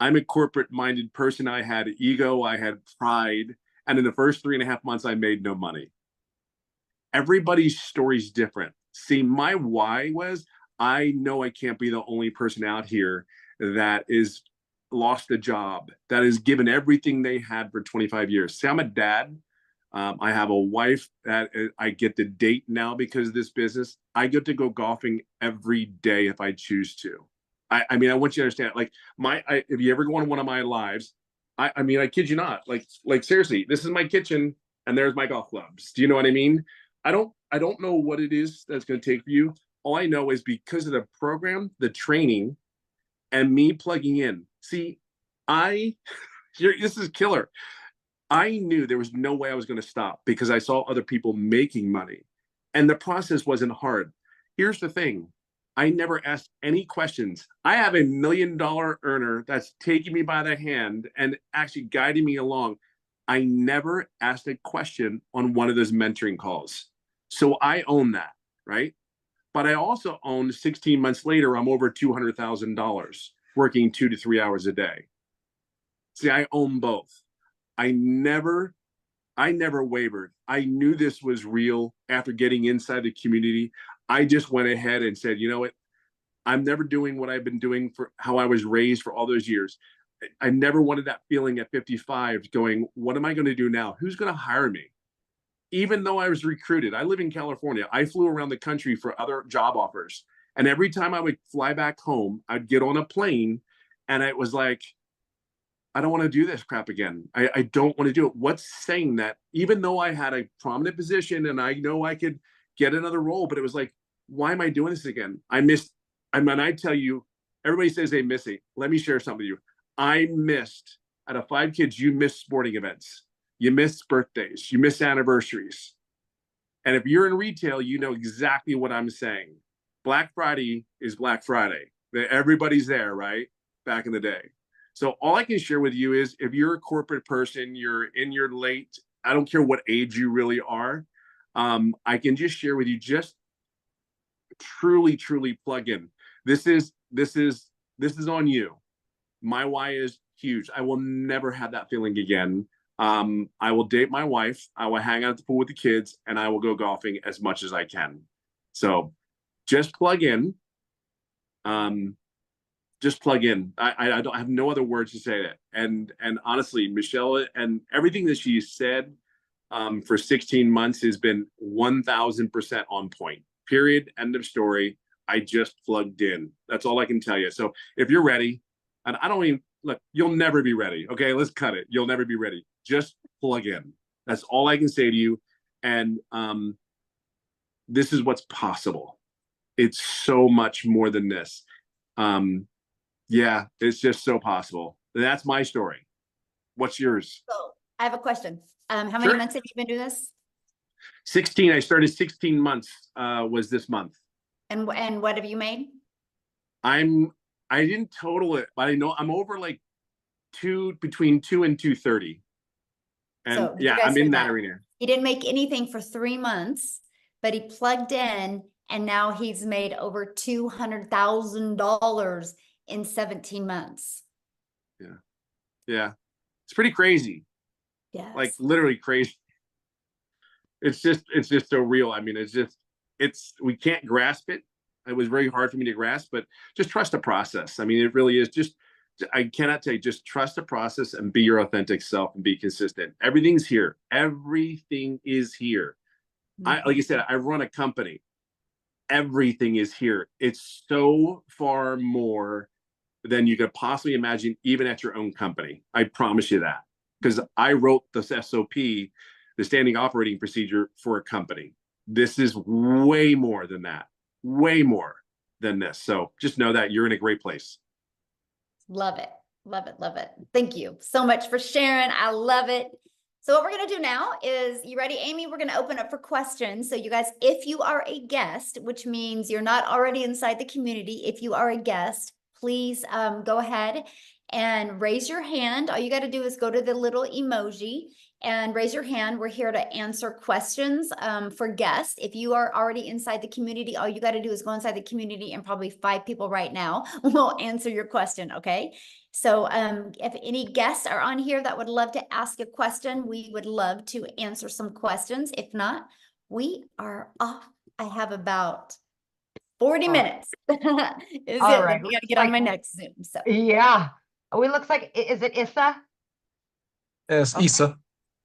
I'm a corporate minded person. I had ego, I had pride. And in the first 3.5 months, I made no money. Everybody's story is different. See, my why was I know I can't be the only person out here that is lost a job, that has given everything they had for 25 years. See, I'm a dad. I have a wife that I get to date now because of this business. I get to go golfing every day if I choose to. I mean, I want you to understand, like if you ever go on one of my lives, I mean, I kid you not, like seriously, this is my kitchen and there's my golf clubs. Do you know what I mean? I don't know what it is that's going to take for you. All I know is because of the program, the training, and me plugging in. See, this is killer. I knew there was no way I was going to stop because I saw other people making money, and the process wasn't hard. Here's the thing. I never asked any questions. I have $1 million earner that's taking me by the hand and actually guiding me along. I never asked a question on one of those mentoring calls. So I own that, right? But I also own 16 months later, I'm over $200,000 working 2 to 3 hours a day. See, I own both. I never wavered. I knew this was real after getting inside the community. I just went ahead and said, you know what? I'm never doing what I've been doing for how I was raised for all those years. I never wanted that feeling at 55 going, what am I going to do now? Who's going to hire me? Even though I was recruited, I live in California. I flew around the country for other job offers. And every time I would fly back home, I'd get on a plane and it was like, I don't want to do this crap again. I don't want to do it. What's saying that even though I had a prominent position and I know I could get another role, but it was like, why am I doing this again? I mean, I tell you, everybody says they miss it. Let me share something with you. I missed, out of 5 kids, you miss sporting events. You miss birthdays. You miss anniversaries. And if you're in retail, you know exactly what I'm saying. Black Friday is Black Friday. Everybody's there, right? Back in the day. So all I can share with you is if you're a corporate person, you're in your late, I don't care what age you really are. I can just share with you, just truly plug in. This is on you. My why is huge. I will never have that feeling again. I will date my wife. I will hang out at the pool with the kids, and I will go golfing as much as I can. So just plug in. Just plug in. I don't have no other words to say that. And honestly, Michelle and everything that she said for 16 months has been 1000% on point. Period. End of story. I just plugged in. That's all I can tell you. So if you're ready, and I don't even look, you'll never be ready. Okay, let's cut it. You'll never be ready. Just plug in. That's all I can say to you. And this is what's possible. It's so much more than this. Yeah, it's just so possible. That's my story. What's yours? So I have a question. How many Sure. months have you been doing this? 16. I started 16 months was this month. And what have you made? I didn't total it, but I know I'm over like between 2 and 230. And So, did you yeah, guys I'm hear in that that? arena. He didn't make anything for 3 months, but he plugged in and now he's made over $200,000 in 17 months. Yeah. It's pretty crazy. Yes. Like literally crazy. It's just so real. I mean, we can't grasp it. It was very hard for me to grasp, but just trust the process. I mean, it really is I cannot tell you, just trust the process and be your authentic self and be consistent. Everything's here. Everything is here. Like I said, I run a company. Everything is here. It's so far more than you could possibly imagine, even at your own company. I promise you that. Because I wrote this SOP, the standing operating procedure, for a company. This is way more than that. Way more than this. So just know that you're in a great place. Love it. Love it. Love it. Thank you so much for sharing. I love it. So what we're going to do now is, you ready, Amy? We're going to open up for questions. So you guys, if you are a guest, which means you're not already inside the community, if you are a guest, please go ahead and raise your hand. All you got to do is go to the little emoji and raise your hand. We're here to answer questions for guests. If you are already inside the community, all you got to do is go inside the community, and probably 5 people right now will answer your question, okay? So if any guests are on here that would love to ask a question, we would love to answer some questions. If not, we are off. I have about 40 minutes. Is All it? right. Then we got to get on my next Zoom. So Yeah. Oh, it looks like, is it Issa? Yes, Okay. Issa.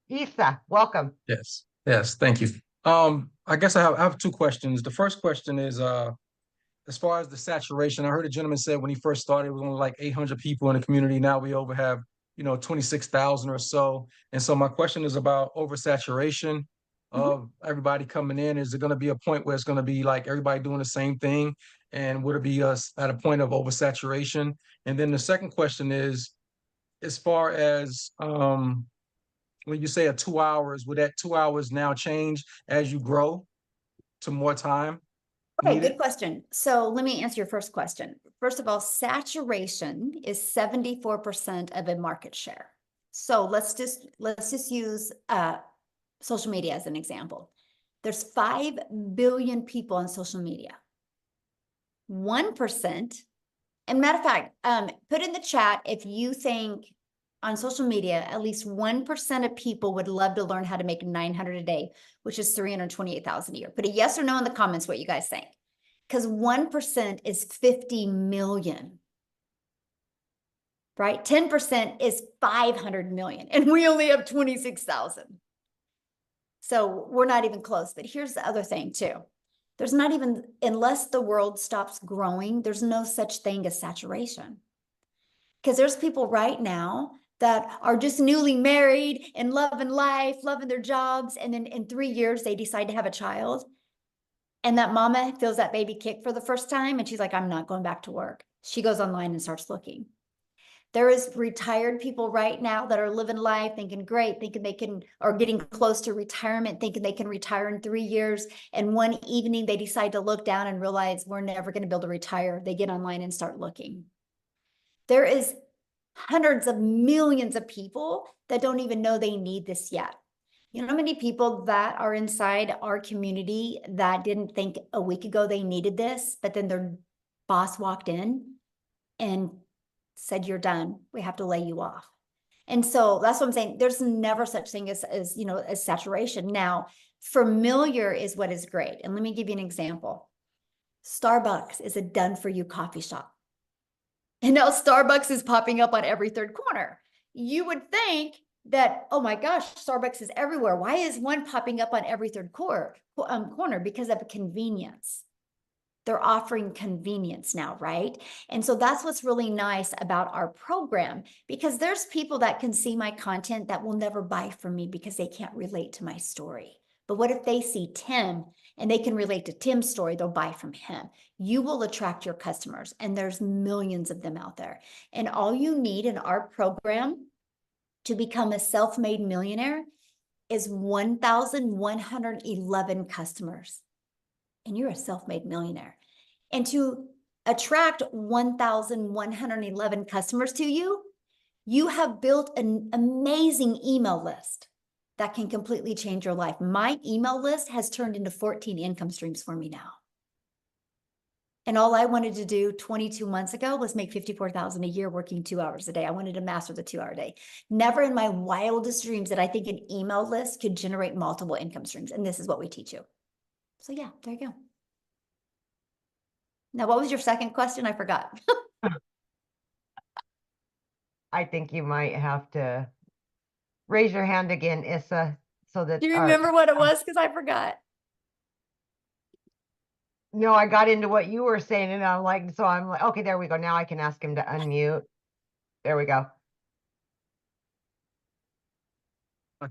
Issa, welcome. Yes, yes, thank you. I guess I have 2 questions. The first question is, as far as the saturation, I heard a gentleman said when he first started, it was only like 800 people in the community. Now we over have, 26,000 or so. And so my question is about oversaturation of everybody coming in. Is it going to be a point where it's going to be like everybody doing the same thing? And would it be us at a point of oversaturation? And then the second question is, as far as when you say 2 hours, would that 2 hours now change as you grow to more time okay, needed? good question. So let me answer your first question. First of all, saturation is 74% of a market share. So let's just use social media as an example. There's 5 billion people on social media. 1%, and matter of fact, put in the chat if you think on social media, at least 1% of people would love to learn how to make 900 a day, which is 328,000 a year. Put a yes or no in the comments what you guys think. Because 1% is 50 million, right? 10% is 500 million, and we only have 26,000. So we're not even close. But here's the other thing too. There's not even, unless the world stops growing, there's no such thing as saturation. Because there's people right now that are just newly married and loving life, loving their jobs. And then in 3 years, they decide to have a child. And that mama feels that baby kick for the first time. And she's like, I'm not going back to work. She goes online and starts looking. There is retired people right now that are living life, thinking great, thinking they can, or getting close to retirement, thinking they can retire in 3 years. And one evening they decide to look down and realize we're never going to be able to retire. They get online and start looking. There is hundreds of millions of people that don't even know they need this yet. You know how many people that are inside our community that didn't think a week ago they needed this, but then their boss walked in and said, you're done. We have to lay you off. And so that's what I'm saying. There's never such thing as saturation. Now, familiar is what is great. And let me give you an example. Starbucks is a done for you coffee shop. And now Starbucks is popping up on every 3rd corner. You would think that, oh my gosh, Starbucks is everywhere. Why is one popping up on every 3rd corner? Because of convenience. They're offering convenience now, right? And so that's what's really nice about our program, because there's people that can see my content that will never buy from me because they can't relate to my story. But what if they see Tim and they can relate to Tim's story? They'll buy from him. You will attract your customers, and there's millions of them out there. And all you need in our program to become a self-made millionaire is 1,111 customers. And you're a self-made millionaire. And to attract 1,111 customers to you, you have built an amazing email list that can completely change your life. My email list has turned into 14 income streams for me now. And all I wanted to do 22 months ago was make $54,000 a year working 2 hours a day. I wanted to master the 2-hour day. Never in my wildest dreams did I think an email list could generate multiple income streams. And this is what we teach you. So yeah, there you go. Now, what was your second question? I forgot. I think you might have to raise your hand again, Issa, so that. Do you remember what it was? Because I forgot. No, I got into what you were saying, and I'm like, okay, there we go. Now I can ask him to unmute. There we go.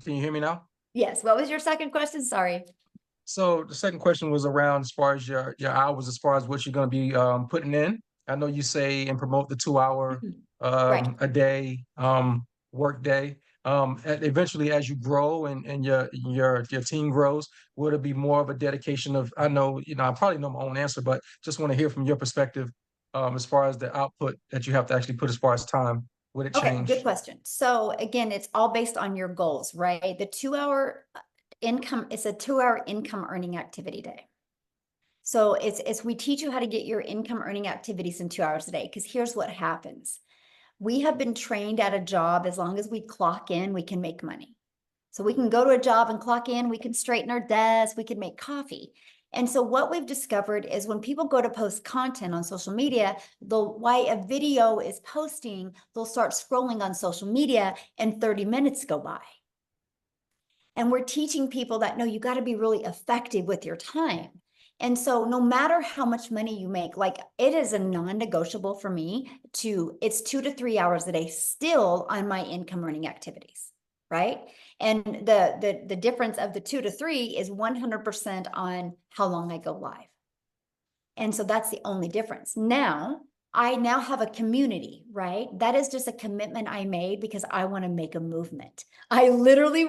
Can you hear me now? Yes. What was your second question? Sorry. So the second question was around as far as your hours, as far as what you're going to be putting in. I know you say and promote the 2-hour Right. a day work day. Eventually, as you grow and your team grows, would it be more of a dedication of? I know I probably know my own answer, but just want to hear from your perspective as far as the output that you have to actually put as far as time. Would it Okay, change? good question. So again, it's all based on your goals, right? The 2-hour income is a 2-hour income earning activity day. So it's we teach you how to get your income earning activities in 2 hours a day. Because here's what happens. We have been trained at a job, as long as we clock in, we can make money. So we can go to a job and clock in, we can straighten our desk, we can make coffee. And so what we've discovered is when people go to post content on social media, while a video is posting, they'll start scrolling on social media and 30 minutes go by. And we're teaching people that, no, you got to be really effective with your time. And so no matter how much money you make, like it is a non-negotiable for me it's 2 to 3 hours a day still on my income earning activities, right? And the difference of the 2 to 3 is 100% on how long I go live. And so that's the only difference. I now have a community, right? That is just a commitment I made because I want to make a movement. I literally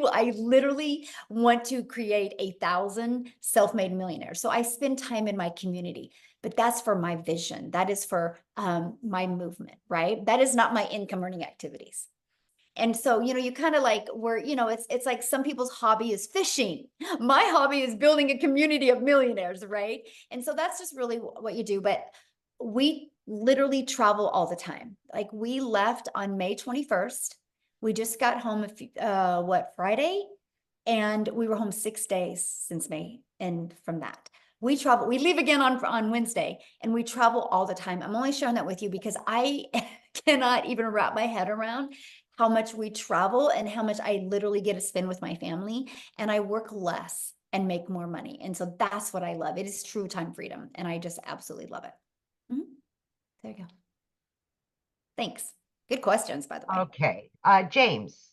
want to create 1,000 self-made millionaires. So I spend time in my community, but that's for my vision. That is for my movement, right? That is not my income earning activities. And so, you kind of like it's like some people's hobby is fishing. My hobby is building a community of millionaires, right? And so that's just really what you do. But we literally travel all the time. Like we left on May 21st. We just got home Friday? And we were home 6 days since May. And from that, we leave again on Wednesday, and we travel all the time. I'm only sharing that with you because I cannot even wrap my head around how much we travel and how much I literally get to spend with my family, and I work less and make more money. And so that's what I love. It is true time freedom, and I just absolutely love it. There you go. Thanks. Good questions, by the way. Okay. James.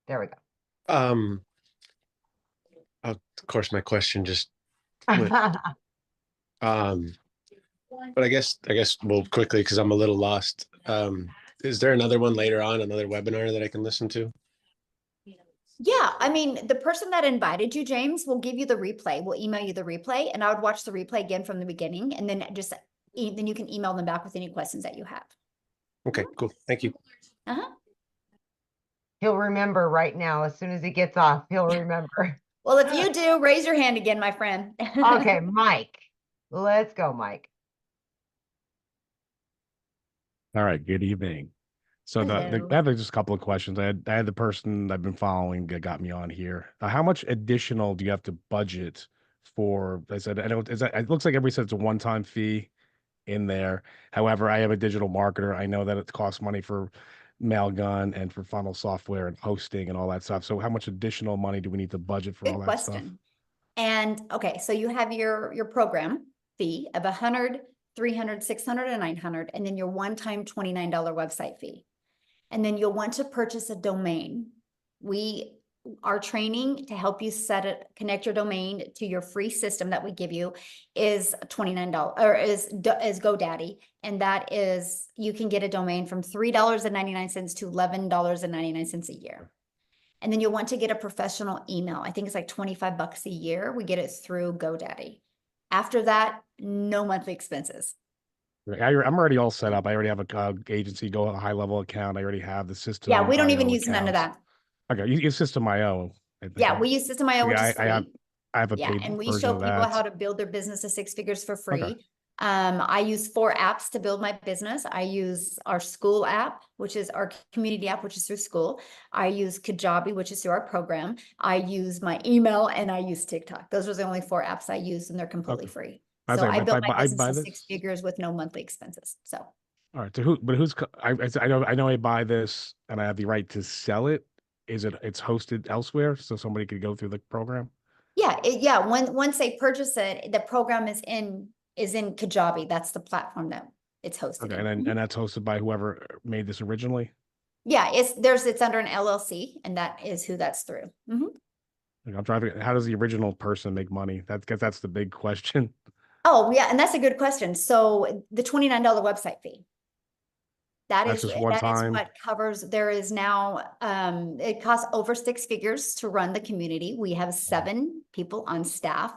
There we go. Of course, my question just went. But I guess we'll quickly, because I'm a little lost. Is there another one later on, another webinar that I can listen to? Yeah, I mean, the person that invited you, James, will give you the replay. We'll email you the replay, and I would watch the replay again from the beginning, and then then you can email them back with any questions that you have. Okay, cool. Thank you. He'll remember right now. As soon as he gets off, he'll remember. Well, if you do, raise your hand again, my friend. Okay, Mike. Let's go, Mike. All right. Good evening. So I have just a couple of questions. I had the person I've been following that got me on here. How much additional do you have to budget for? I said, it looks like everybody said it's a one-time fee in there. However, I am a digital marketer. I know that it costs money for Mailgun and for funnel software and hosting and all that stuff. So how much additional money do we need to budget for all that stuff? And okay, so you have your program fee of $100, $300, $600, and $900, and then your one-time $29 website fee. And then you'll want to purchase a domain. Our training to help you connect your domain to your free system that we give you is $29, or is GoDaddy. And that is, you can get a domain from $3.99 to $11.99 a year. And then you'll want to get a professional email. I think it's like $25 a year. We get it through GoDaddy. After that, no monthly expenses. I'm already all set up. I already have a agency, a high level account. I already have the system. Yeah, we don't even use none of that. Okay, you use System.io. Yeah, we use System.io, which is free. I have a paid and we version show of people that. how to build their business to 6 figures for free. Okay. I use 4 apps to build my business. I use our school app, which is our community app, which is through school. I use Kajabi, which is through our program. I use my email, and I use TikTok. Those are the only 4 apps I use, and they're completely free. So I built my business to 6 figures with no monthly expenses. So. All right. So I know I buy this and I have the right to sell it. It's hosted elsewhere, so somebody could go through the program? Yeah. Once they purchase it, the program is in Kajabi. That's the platform that it's hosted. Okay, and that's hosted by whoever made this originally? Yeah, it's under an LLC, and that is who that's through. I'm trying to. How does the original person make money? That's the big question. Oh yeah, and that's a good question. So the $29 website fee. That is what covers. There is now, it costs over 6 figures to run the community. We have 7 people on staff.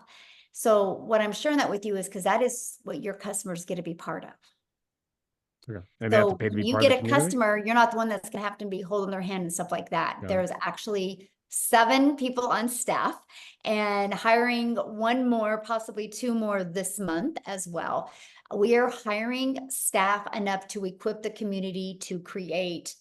So what I'm sharing that with you is because that is what your customers get to be part of. Okay. And they have to So pay to when be you part of get the a community? customer, you're not the one that's gonna have to be holding their hand and stuff like that. Got it. There's actually 7 people on staff and hiring 1 more, possibly 2 more this month as well. We are hiring staff enough to equip the community to create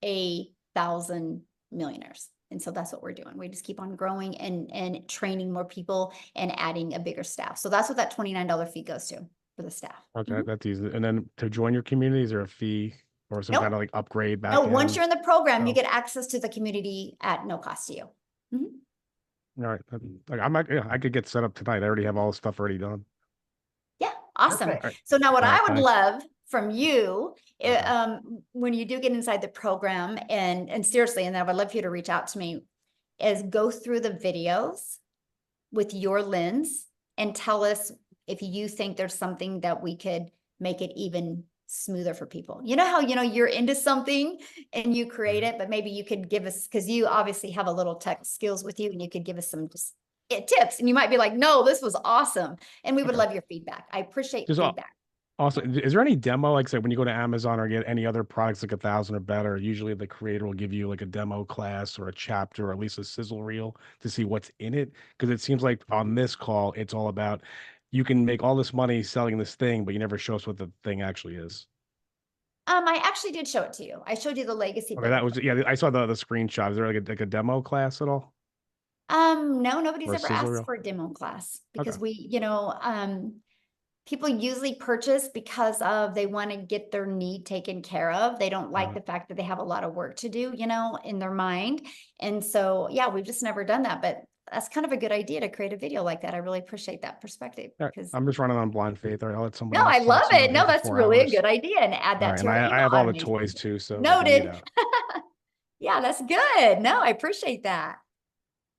1,000 millionaires. And so that's what we're doing. We just keep on growing and training more people and adding a bigger staff. So that's what that $29 fee goes to for the staff. Okay, that's easy. And then to join your community, is there a fee or some Nope. kind of like upgrade back No, once end? you're in the program, you Oh. get access to the community at no cost to you. Mhm. All right. Like I could get set up tonight. I already have all the stuff already done. Yeah, awesome. Perfect. So now what All right, I would thanks. love from you, Okay. when you do get inside the program and seriously, and I would love for you to reach out to me, is go through the videos with your lens and tell us if you think there's something that we could make it even smoother for people. You know how, you're into something and you create it, but maybe you could give us, because you obviously have a little tech skills with you, and you could give us some just tips, and you might be like, no, this was awesome. And we would Okay. love your feedback. I appreciate Just feedback. Also, is there any demo, like say when you go to Amazon or get any other products like 1,000 or better, usually the creator will give you like a demo class or a chapter or at least a sizzle reel to see what's in it? Because it seems like on this call, it's all about you can make all this money selling this thing, but you never show us what the thing actually is. I actually did show it to you. I showed you the legacy. Okay, that was, yeah, I saw the screenshot. Is there like a demo class at all? No, nobody's Or a ever sizzle asked reel? for a demo class because Okay. we, people usually purchase because of they want to get their need taken care of. They don't like the fact that they have a lot of work to do, in their mind. And so, yeah, we've just never done that, but that's kind of a good idea to create a video like that. I really appreciate that perspective All right, because I'm just running on blind faith. All right, I'll let somebody no, else I talk love so I'm not it. here No, for that's 4 really a hours. good idea, and add All that right, to and our email I have all the automation. toys too, so I can eat Noted. out. Yeah, that's good. No, I appreciate that.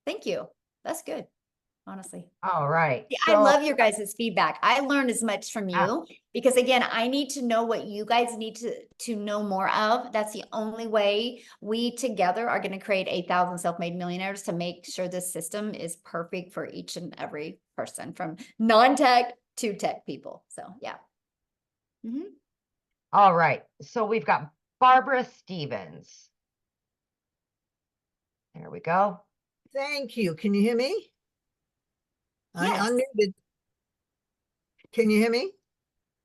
Thank you. That's good, honestly. All right. See, I love your guys' feedback. I learned as much from Ah. you because again, I need to know what you guys need to know more of. That's the only way we together are going to create 1,000 self-made millionaires to make sure this system is perfect for each and every person from non-tech to tech people. So yeah. All right. So we've got Barbara Stevens. There we go. Thank you. Can you hear me? Yes. I unmuted. Can you hear me?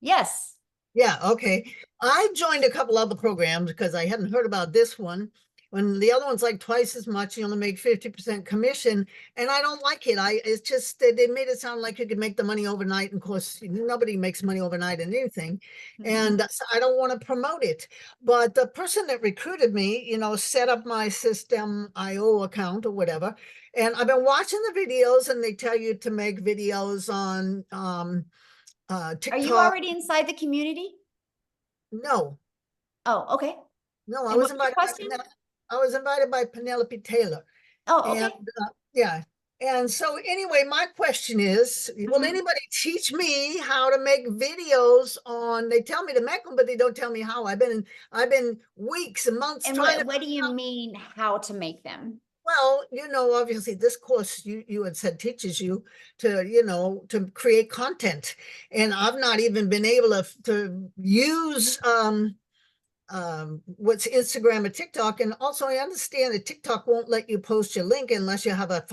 Yes. Yeah, okay. I joined a couple other programs because I hadn't heard about this one. When the other one's like twice as much, you only make 50% commission, and I don't like it. It's just they made it sound like you could make the money overnight. And of course, nobody makes money overnight in anything. And so I don't want to promote it. But the person that recruited me, set up my System.io account or whatever. And I've been watching the videos, and they tell you to make videos on TikTok. Are you already inside the community? No. Oh, okay. No, I And was what's your invited question? I was invited by Penelope Taylor. Oh, okay. And yeah. And so anyway, my question is, will anybody teach me how to make videos on, they tell me to make them, but they don't tell me how. I've been weeks and months And trying what do you mean how to make them? Well, obviously this course you had said teaches you to, to create content. And I've not even been able to use what's Instagram or TikTok. And also I understand that TikTok won't let you post your link unless you have a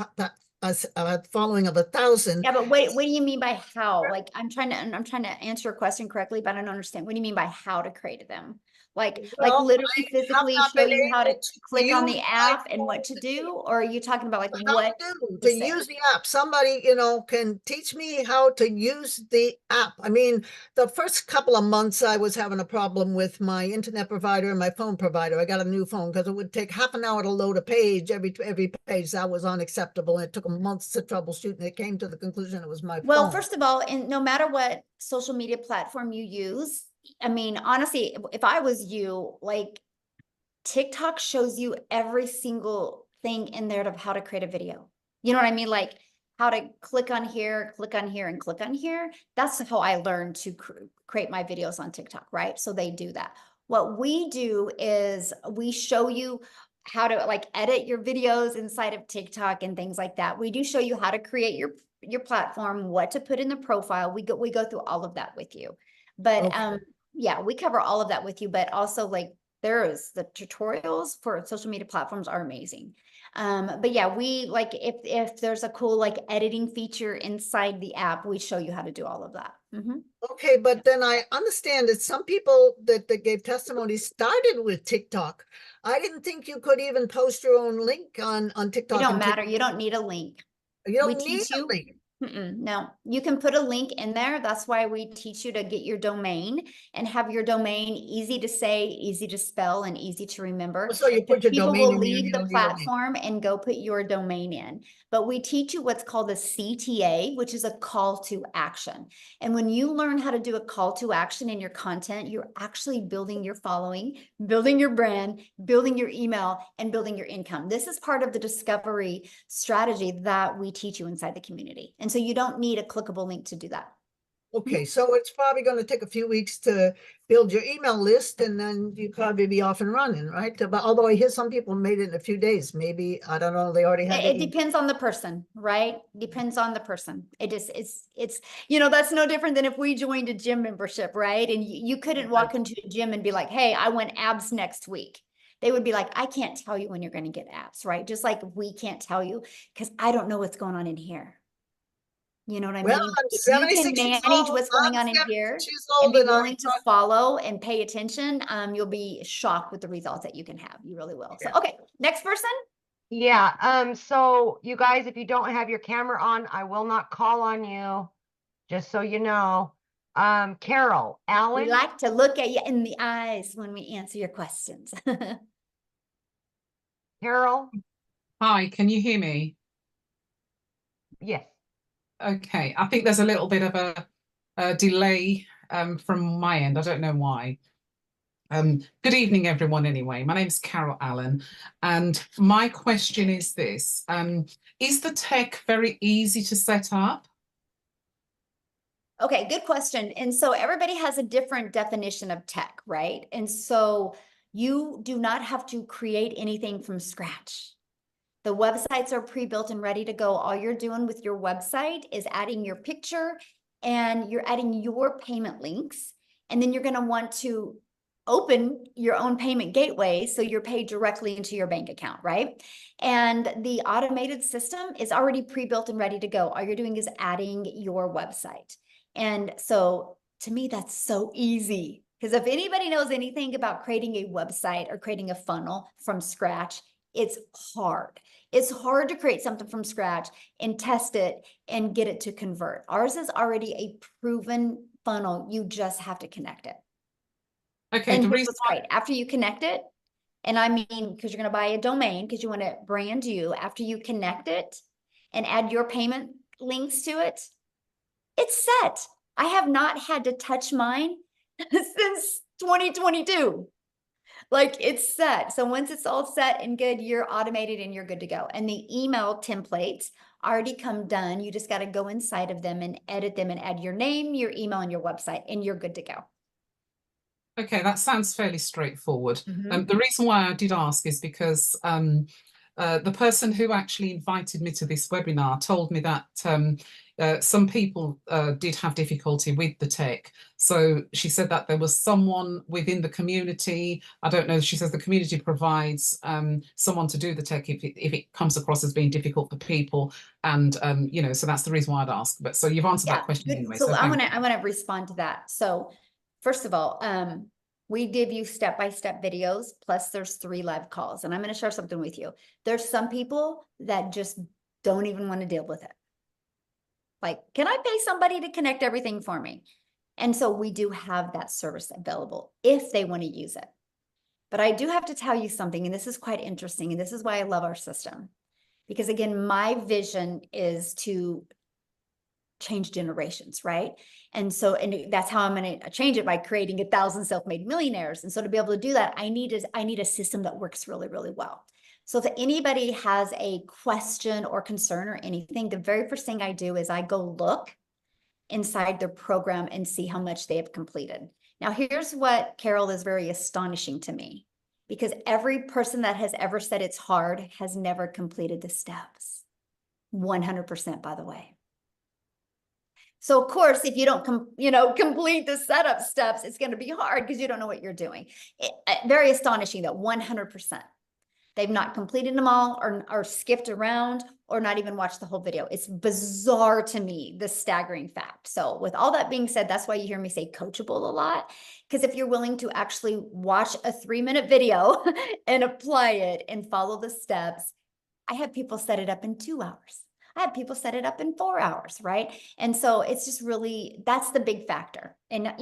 following of 1,000. Yeah, but what do you mean by how? Like I'm trying to answer your question correctly, but I don't understand. What do you mean by how to create them? Like literally physically show you how to click on the app and what to do? Or are you talking about like what to use the app? Somebody, can teach me how to use the app. I mean, the first couple of months I was having a problem with my internet provider and my phone provider. I got a new phone because it would take half an hour to load a page. Every page that was unacceptable. And it took months to troubleshoot, and it came to the conclusion it was my phone. Well, first of all, and no matter what social media platform you use, I mean, honestly, if I was you, like TikTok shows you every single thing in there of how to create a video. You know what I mean? Like how to click on here, and click on here. That's how I learned to create my videos on TikTok, right? So they do that. What we do is we show you how to like edit your videos inside of TikTok and things like that. We do show you how to create your platform, what to put in the profile. We go through all of that with you. But Okay. yeah, we cover all of that with you, but also like the tutorials for social media platforms are amazing. But yeah, we like if there's a cool like editing feature inside the app, we show you how to do all of that. Okay, but then I understand that some people that gave testimony started with TikTok. I didn't think you could even post your own link on It TikTok. don't and matter. You don't need a link. You We don't need teach a you. link. No, you can put a link in there. That's why we teach you to get your domain and have your domain easy to say, easy to spell, and easy to remember. So you Because put your people domain will in there, leave you the don't need a link. platform and go put your domain in. But we teach you what's called a CTA, which is a call to action. And when you learn how to do a call to action in your content, you're actually building your following, building your brand, building your email, and building your income. This is part of the discovery strategy that we teach you inside the community. And so you don't need a clickable link to do that. Okay, so it's probably going to take a few weeks to build your email list, and then you probably be off and running, right? But although I hear some people made it in a few days, maybe, I don't know, they already had It depends on the person, right? Depends on the person. It's, that's no different than if we joined a gym membership, right? And you couldn't walk into a gym and be like, hey, I want abs next week. They would be like, I can't tell you when you're going to get abs, right? Just like we can't tell you because I don't know what's going on in here. You know what I Well, mean? I'm If you can 76 years manage old. what's going I'm on in here 76 years and old, be and willing to follow and pay attention, you'll be shocked with the results that you can have. You really will. So, okay, next person. Yeah, so you guys, if you don't have your camera on, I will not call on you, just so you know. Carol, We Alan, like to look at you in the eyes when we answer your questions. Carol, Hi, can you hear me? yes. Okay, I think there's a little bit of a delay from my end. I don't know why. Good evening, everyone, anyway. My name's Carol Allen, and my question is this. Is the tech very easy to set up? Okay, good question. And so everybody has a different definition of tech, right? And so you do not have to create anything from scratch. The websites are pre-built and ready to go. All you're doing with your website is adding your picture and you're adding your payment links. And then you're going to want to open your own payment gateway so you're paid directly into your bank account, right? And the automated system is already pre-built and ready to go. All you're doing is adding your website. And so to me, that's so easy. Because if anybody knows anything about creating a website or creating a funnel from scratch, it's hard. It's hard to create something from scratch and test it and get it to convert. Ours is already a proven funnel. You just have to connect it. Okay, And the here's reason what's great. After you connect it, and I mean, because you're going to buy a domain, because you want to brand you, after you connect it and add your payment links to it, it's set. I have not had to touch mine since 2022. Like it's set. So once it's all set and good, you're automated and you're good to go. And the email templates already come done. You just got to go inside of them and edit them and add your name, your email, and your website, and you're good to go. Okay, that sounds fairly straightforward. Mhm. The reason why I did ask is because the person who actually invited me to this webinar told me that some people did have difficulty with the tech. So she said that there was someone within the community, I don't know, she says the community provides someone to do the tech if it comes across as being difficult for people. And, so that's the reason why I'd ask. But so you've answered that question good. anyway. So So I want to respond to that. So first of all, we give you step-by-step videos, plus there's 3 live calls. And I'm going to share something with you. There's some people that just don't even want to deal with it. Like, can I pay somebody to connect everything for me? And so we do have that service available if they want to use it. But I do have to tell you something, and this is quite interesting, and this is why I love our system. Because again, my vision is to change generations, right? And so, and that's how I'm going to change it by creating 1,000 self-made millionaires. And so to be able to do that, I need a system that works really, really well. So if anybody has a question or concern or anything, the very first thing I do is I go look inside their program and see how much they have completed. Now, here's what, Carol, is very astonishing to me. because every person that has ever said it's hard has never completed the steps. 100%, by the way. So of course, if you don't complete the setup steps, it's going to be hard because you don't know what you're doing. Very astonishing that 100%. They've not completed them all or skipped around or not even watched the whole video. It's bizarre to me, the staggering fact. So with all that being said, that's why you hear me say coachable a lot. Because if you're willing to actually watch a 3-minute video and apply it and follow the steps, I have people set it up in 2 hours. I have people set it up in 4 hours, right? And so it's just really, that's the big factor. And,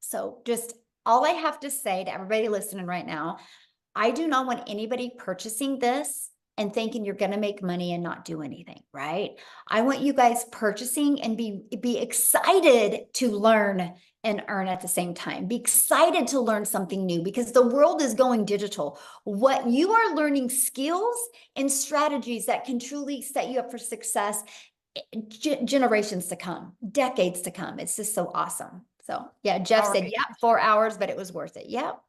so just all I have to say to everybody listening right now, I do not want anybody purchasing this and thinking you're going to make money and not do anything, right? I want you guys purchasing and be excited to learn and earn at the same time. Be excited to learn something new because the world is going digital. What you are learning skills and strategies that can truly set you up for success generations to come, decades to come. It's just so awesome. So yeah, Jeff said, yeah, 4 hours, but it was worth it. Yep.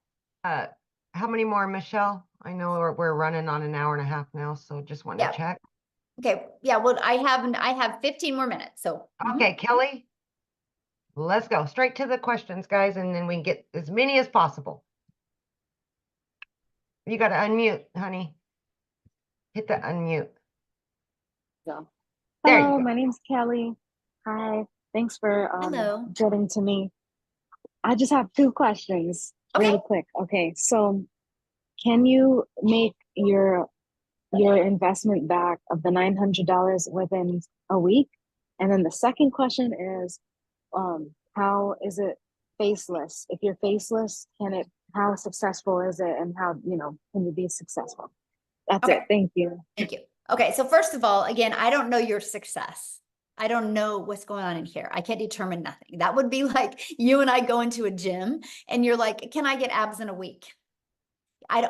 How many more, Michelle? I know we're running on an hour and a half now, so just wanted to check. Okay. Yeah. Well, I have 15 more minutes. So okay, Kelly, let's go straight to the questions, guys, and then we can get as many as possible. You got to unmute, honey. Hit the unmute. So, hello, my name's Kelly. Hi. Thanks for getting to me. I just have 2 questions. Really quick. Okay, so can you make your investment back of the $900 within a week? And then the second question is, how is it faceless? If you're faceless, how successful is it, and how can you be successful? That's it. Thank you. Thank you. Okay, so first of all, again, I don't know your success. I don't know what's going on in here. I can't determine nothing. That would be like you and I go into a gym and you're like, can I get abs in a week?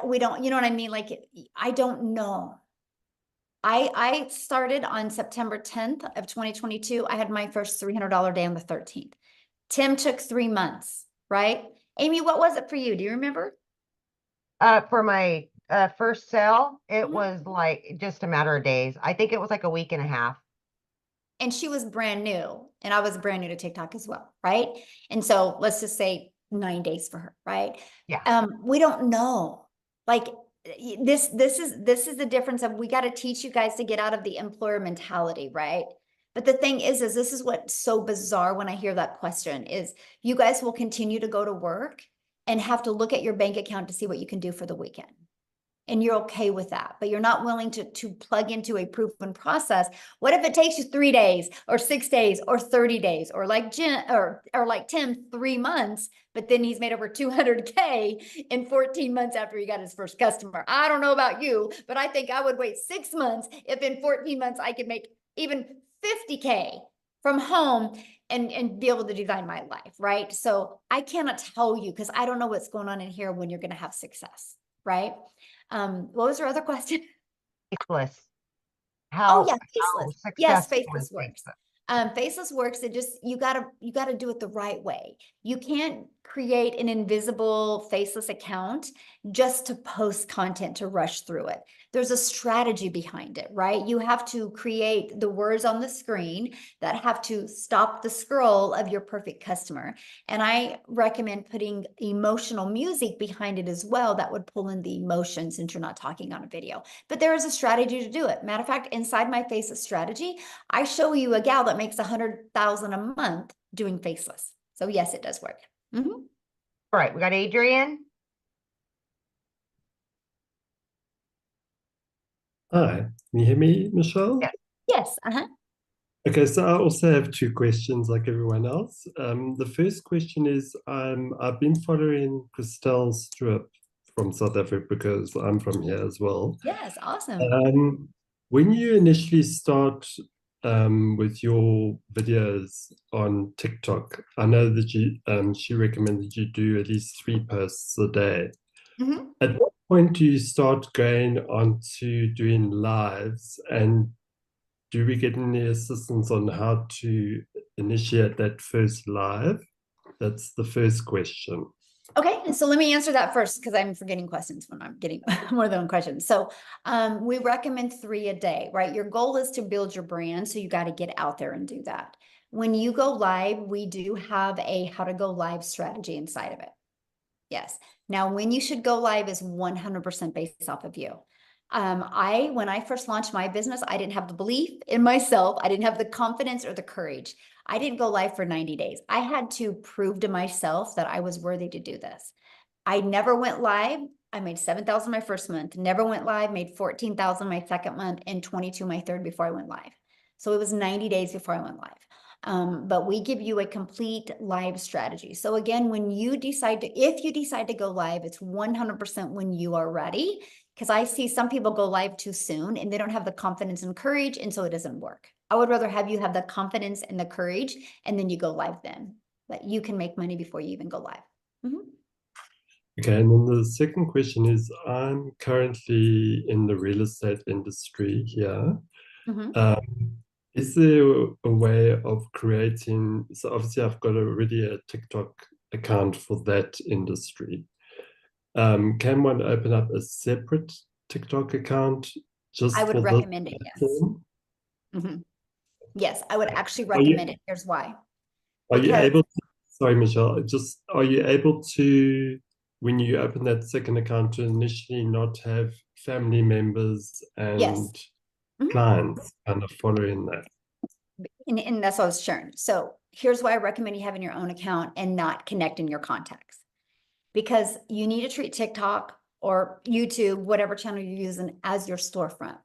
We don't, you know what I mean? Like, I don't know. I started on September 10th of 2022. I had my first $300 day on the 13th. Tim took 3 months, right? Amy, what was it for you? Do you remember? For my first sale, it was like just a matter of days. I think it was like a week and a half. And she was brand new and I was brand new to TikTok as well, right? And so let's just say 9 days for her, right? Yeah. We don't know. Like this is the difference of, we got to teach you guys to get out of the employer mentality, right? But the thing is this is what's so bizarre when I hear that question is you guys will continue to go to work and have to look at your bank account to see what you can do for the weekend. And you're okay with that, but you're not willing to plug into a proven process. What if it takes you 3 days or 6 days or 30 days or like Jim or like Tim, 3 months, but then he's made over 200K in 14 months after he got his first customer. I don't know about you, but I think I would wait 6 months if in 14 months I could make even 50K from home and be able to design my life, right? So I cannot tell you because I don't know what's going on in here when you're going to have success, right? What was your other question? Faceless. Faceless. Yes, faceless faceless works. Faceless works. It just, you gotta do it the right way. You can't create an invisible faceless account just to post content to rush through it. There's a strategy behind it, right? You have to create the words on the screen that have to stop the scroll of your perfect customer. And I recommend putting emotional music behind it as well that would pull in the emotion since you're not talking on a video. But there is a strategy to do it. Matter of fact, inside my faceless strategy, I show you a gal that makes $100,000 a month doing faceless. So yes, it does work. All right, we got Adrian. Hi, can you hear me, Michelle? Yes. Okay, so I also have 2 questions like everyone else. The first question is, I've been following Christelle Strip from South Africa because I'm from here as well. Yes, awesome. When you initially start with your videos on TikTok, I know that she recommended you do at least 3 posts a day. At what point do you start going on to doing lives, and do we get any assistance on how to initiate that first live? That's the first question. Okay, and so let me answer that first because I'm forgetting questions when I'm getting more than one question. So we recommend 3 a day, right? Your goal is to build your brand, so you got to get out there and do that. When you go live, we do have a how to go live strategy inside of it. Yes. Now, when you should go live is 100% based off of you. When I first launched my business, I didn't have the belief in myself. I didn't have the confidence or the courage. I didn't go live for 90 days. I had to prove to myself that I was worthy to do this. I never went live. I made 7,000 my first month, never went live, made 14,000 my second month, and 22 my third before I went live. So it was 90 days before I went live. But we give you a complete live strategy. So again, if you decide to go live, it's 100% when you are ready. Because I see some people go live too soon and they don't have the confidence and courage, and so it doesn't work. I would rather have you have the confidence and the courage, and then you go live then. But you can make money before you even go live. Okay, and then the second question is, I'm currently in the real estate industry here. Is there a way of creating, so obviously I've got already a TikTok account for that industry. Can one open up a separate TikTok account just I would for recommend it, yes. Yes, I would actually recommend it. Here's why. Are you able to, sorry, Michelle, are you able to, when you open that second account, to initially not have family members and clients kind of following that? And that's what I was sharing. So here's why I recommend you having your own account and not connecting your contacts. Because you need to treat TikTok or YouTube, whatever channel you're using, as your storefront.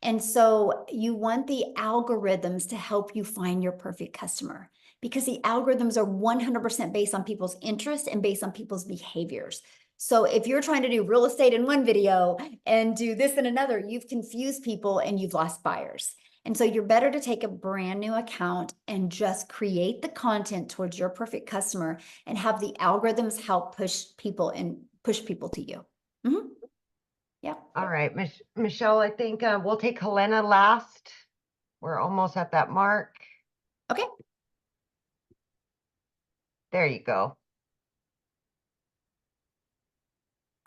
And so you want the algorithms to help you find your perfect customer, because the algorithms are 100% based on people's interests and based on people's behaviors. So if you're trying to do real estate in one video and do this in another, you've confused people and you've lost buyers. And so you're better to take a brand new account and just create the content towards your perfect customer and have the algorithms help push people to you. Yeah. All right, Michelle, I think we'll take Helena last. We're almost at that mark. Okay. There you go.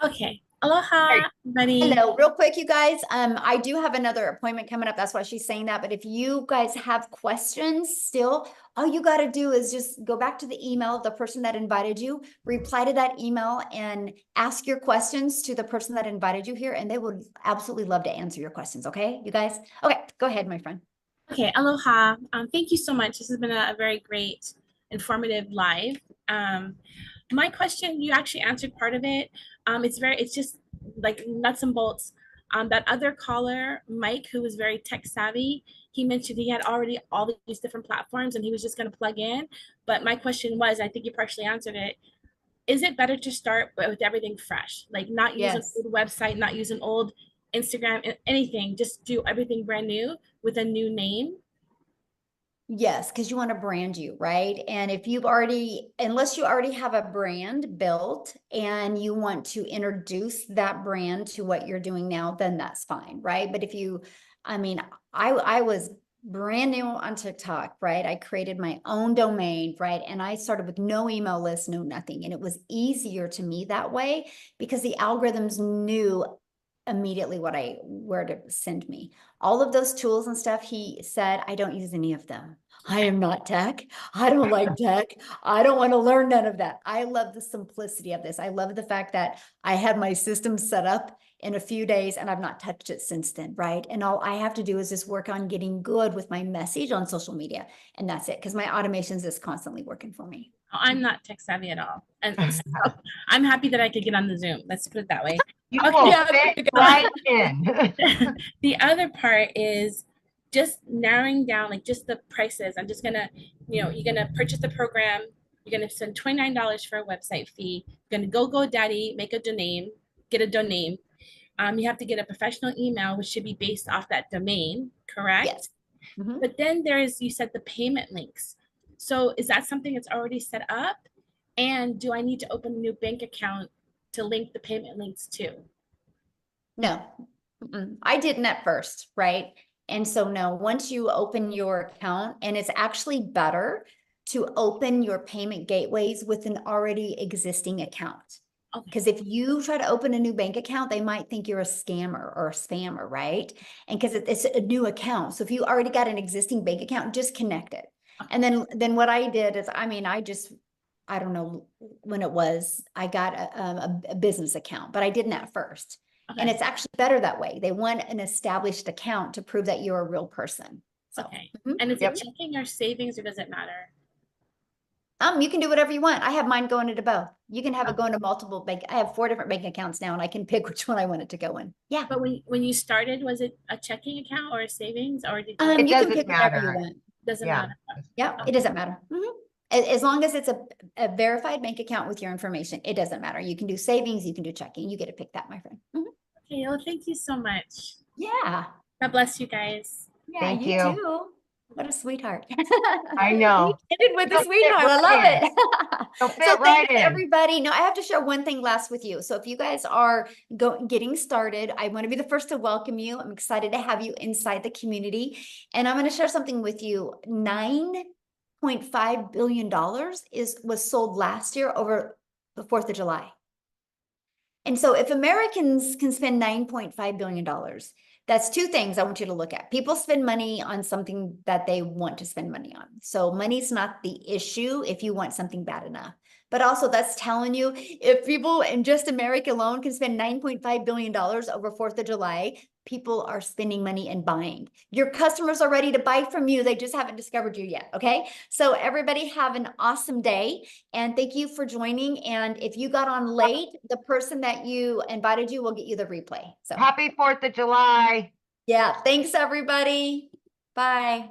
Okay. Aloha, everybody. Hello, real quick, you guys. I do have another appointment coming up. That's why she's saying that. But if you guys have questions still, all you got to do is just go back to the email of the person that invited you, reply to that email, and ask your questions to the person that invited you here, and they would absolutely love to answer your questions. Okay, you guys? Okay, go ahead, my friend. Okay, aloha. Thank you so much. This has been a very great, informative live. My question, you actually answered part of it. It's just like nuts and bolts. That other caller, Mike, who was very tech savvy, he mentioned he had already all these different platforms and he was just going to plug in. But my question was, I think you partially answered it. Is it better to start with everything fresh? Like not use an old website, not use an old Instagram, anything, just do everything brand new with a new name? Yes, because you want to brand you, right? And if unless you already have a brand built and you want to introduce that brand to what you're doing now, then that's fine, right? But I was brand new on TikTok, right? I created my own domain, right? And I started with no email list, no nothing. And it was easier to me that way because the algorithms knew immediately where to send me. All of those tools and stuff, he said, I don't use any of them. I am not tech. I don't like tech. I don't want to learn none of that. I love the simplicity of this. I love the fact that I had my system set up in a few days and I've not touched it since then, right? And all I have to do is just work on getting good with my message on social media. And that's it, because my automations is constantly working for me. I'm not tech savvy at all. And so I'm happy that I could get on the Zoom. Let's put it that way. You will fit right in. The other part is just narrowing down like just the prices. I'm just gonna, you're gonna purchase the program. You're gonna spend $29 for a website fee. You're gonna go GoDaddy, make a domain, get a domain. You have to get a professional email, which should be based off that domain, correct? Yes. But then you said the payment links. So is that something that's already set up? And do I need to open a new bank account to link the payment links to? No, I didn't at first, right? And so no, once you open your account, and it's actually better to open your payment gateways with an already existing account. Okay. Because if you try to open a new bank account, they might think you're a scammer or a spammer, right? And because it's a new account. So if you already got an existing bank account, just connect it. And then what I did is, I mean, I don't know when it was, I got a business account, but I didn't at first. Okay. And it's actually better that way. They want an established account to prove that you're a real person. So, okay. And is it checking or savings, or does it matter? You can do whatever you want. I have mine going into both. You can have it going to multiple bank. I have 4 different bank accounts now, and I can pick which one I want it to go in. Yeah. But when you started, was it a checking account or a savings, or did you it can pick doesn't matter. whatever you want. Doesn't matter. Yeah, it doesn't matter. As long as it's a verified bank account with your information, it doesn't matter. You can do savings, you can do checking. You get to pick that, my friend. Okay, well, thank you so much. Yeah. God bless you guys. Yeah, Thank you. too. What a sweetheart. I know. You ended with a You'll sweetheart. fit I love right in. it. You'll fit So right thanks in. everybody. No, I have to share one thing last with you. So if you guys are getting started, I want to be the first to welcome you. I'm excited to have you inside the community. And I'm going to share something with you. $9.5 billion was sold last year over the 4th of July. And so if Americans can spend $9.5 billion, that's 2 things I want you to look at. People spend money on something that they want to spend money on. So money's not the issue if you want something bad enough. But also that's telling you, if people in just America alone can spend $9.5 billion over 4th of July, people are spending money and buying. Your customers are ready to buy from you. They just haven't discovered you yet, okay? So everybody have an awesome day. And thank you for joining. And if you got on late, the person that you invited you will get you the replay. So Happy 4th of July. yeah, thanks everybody. Bye.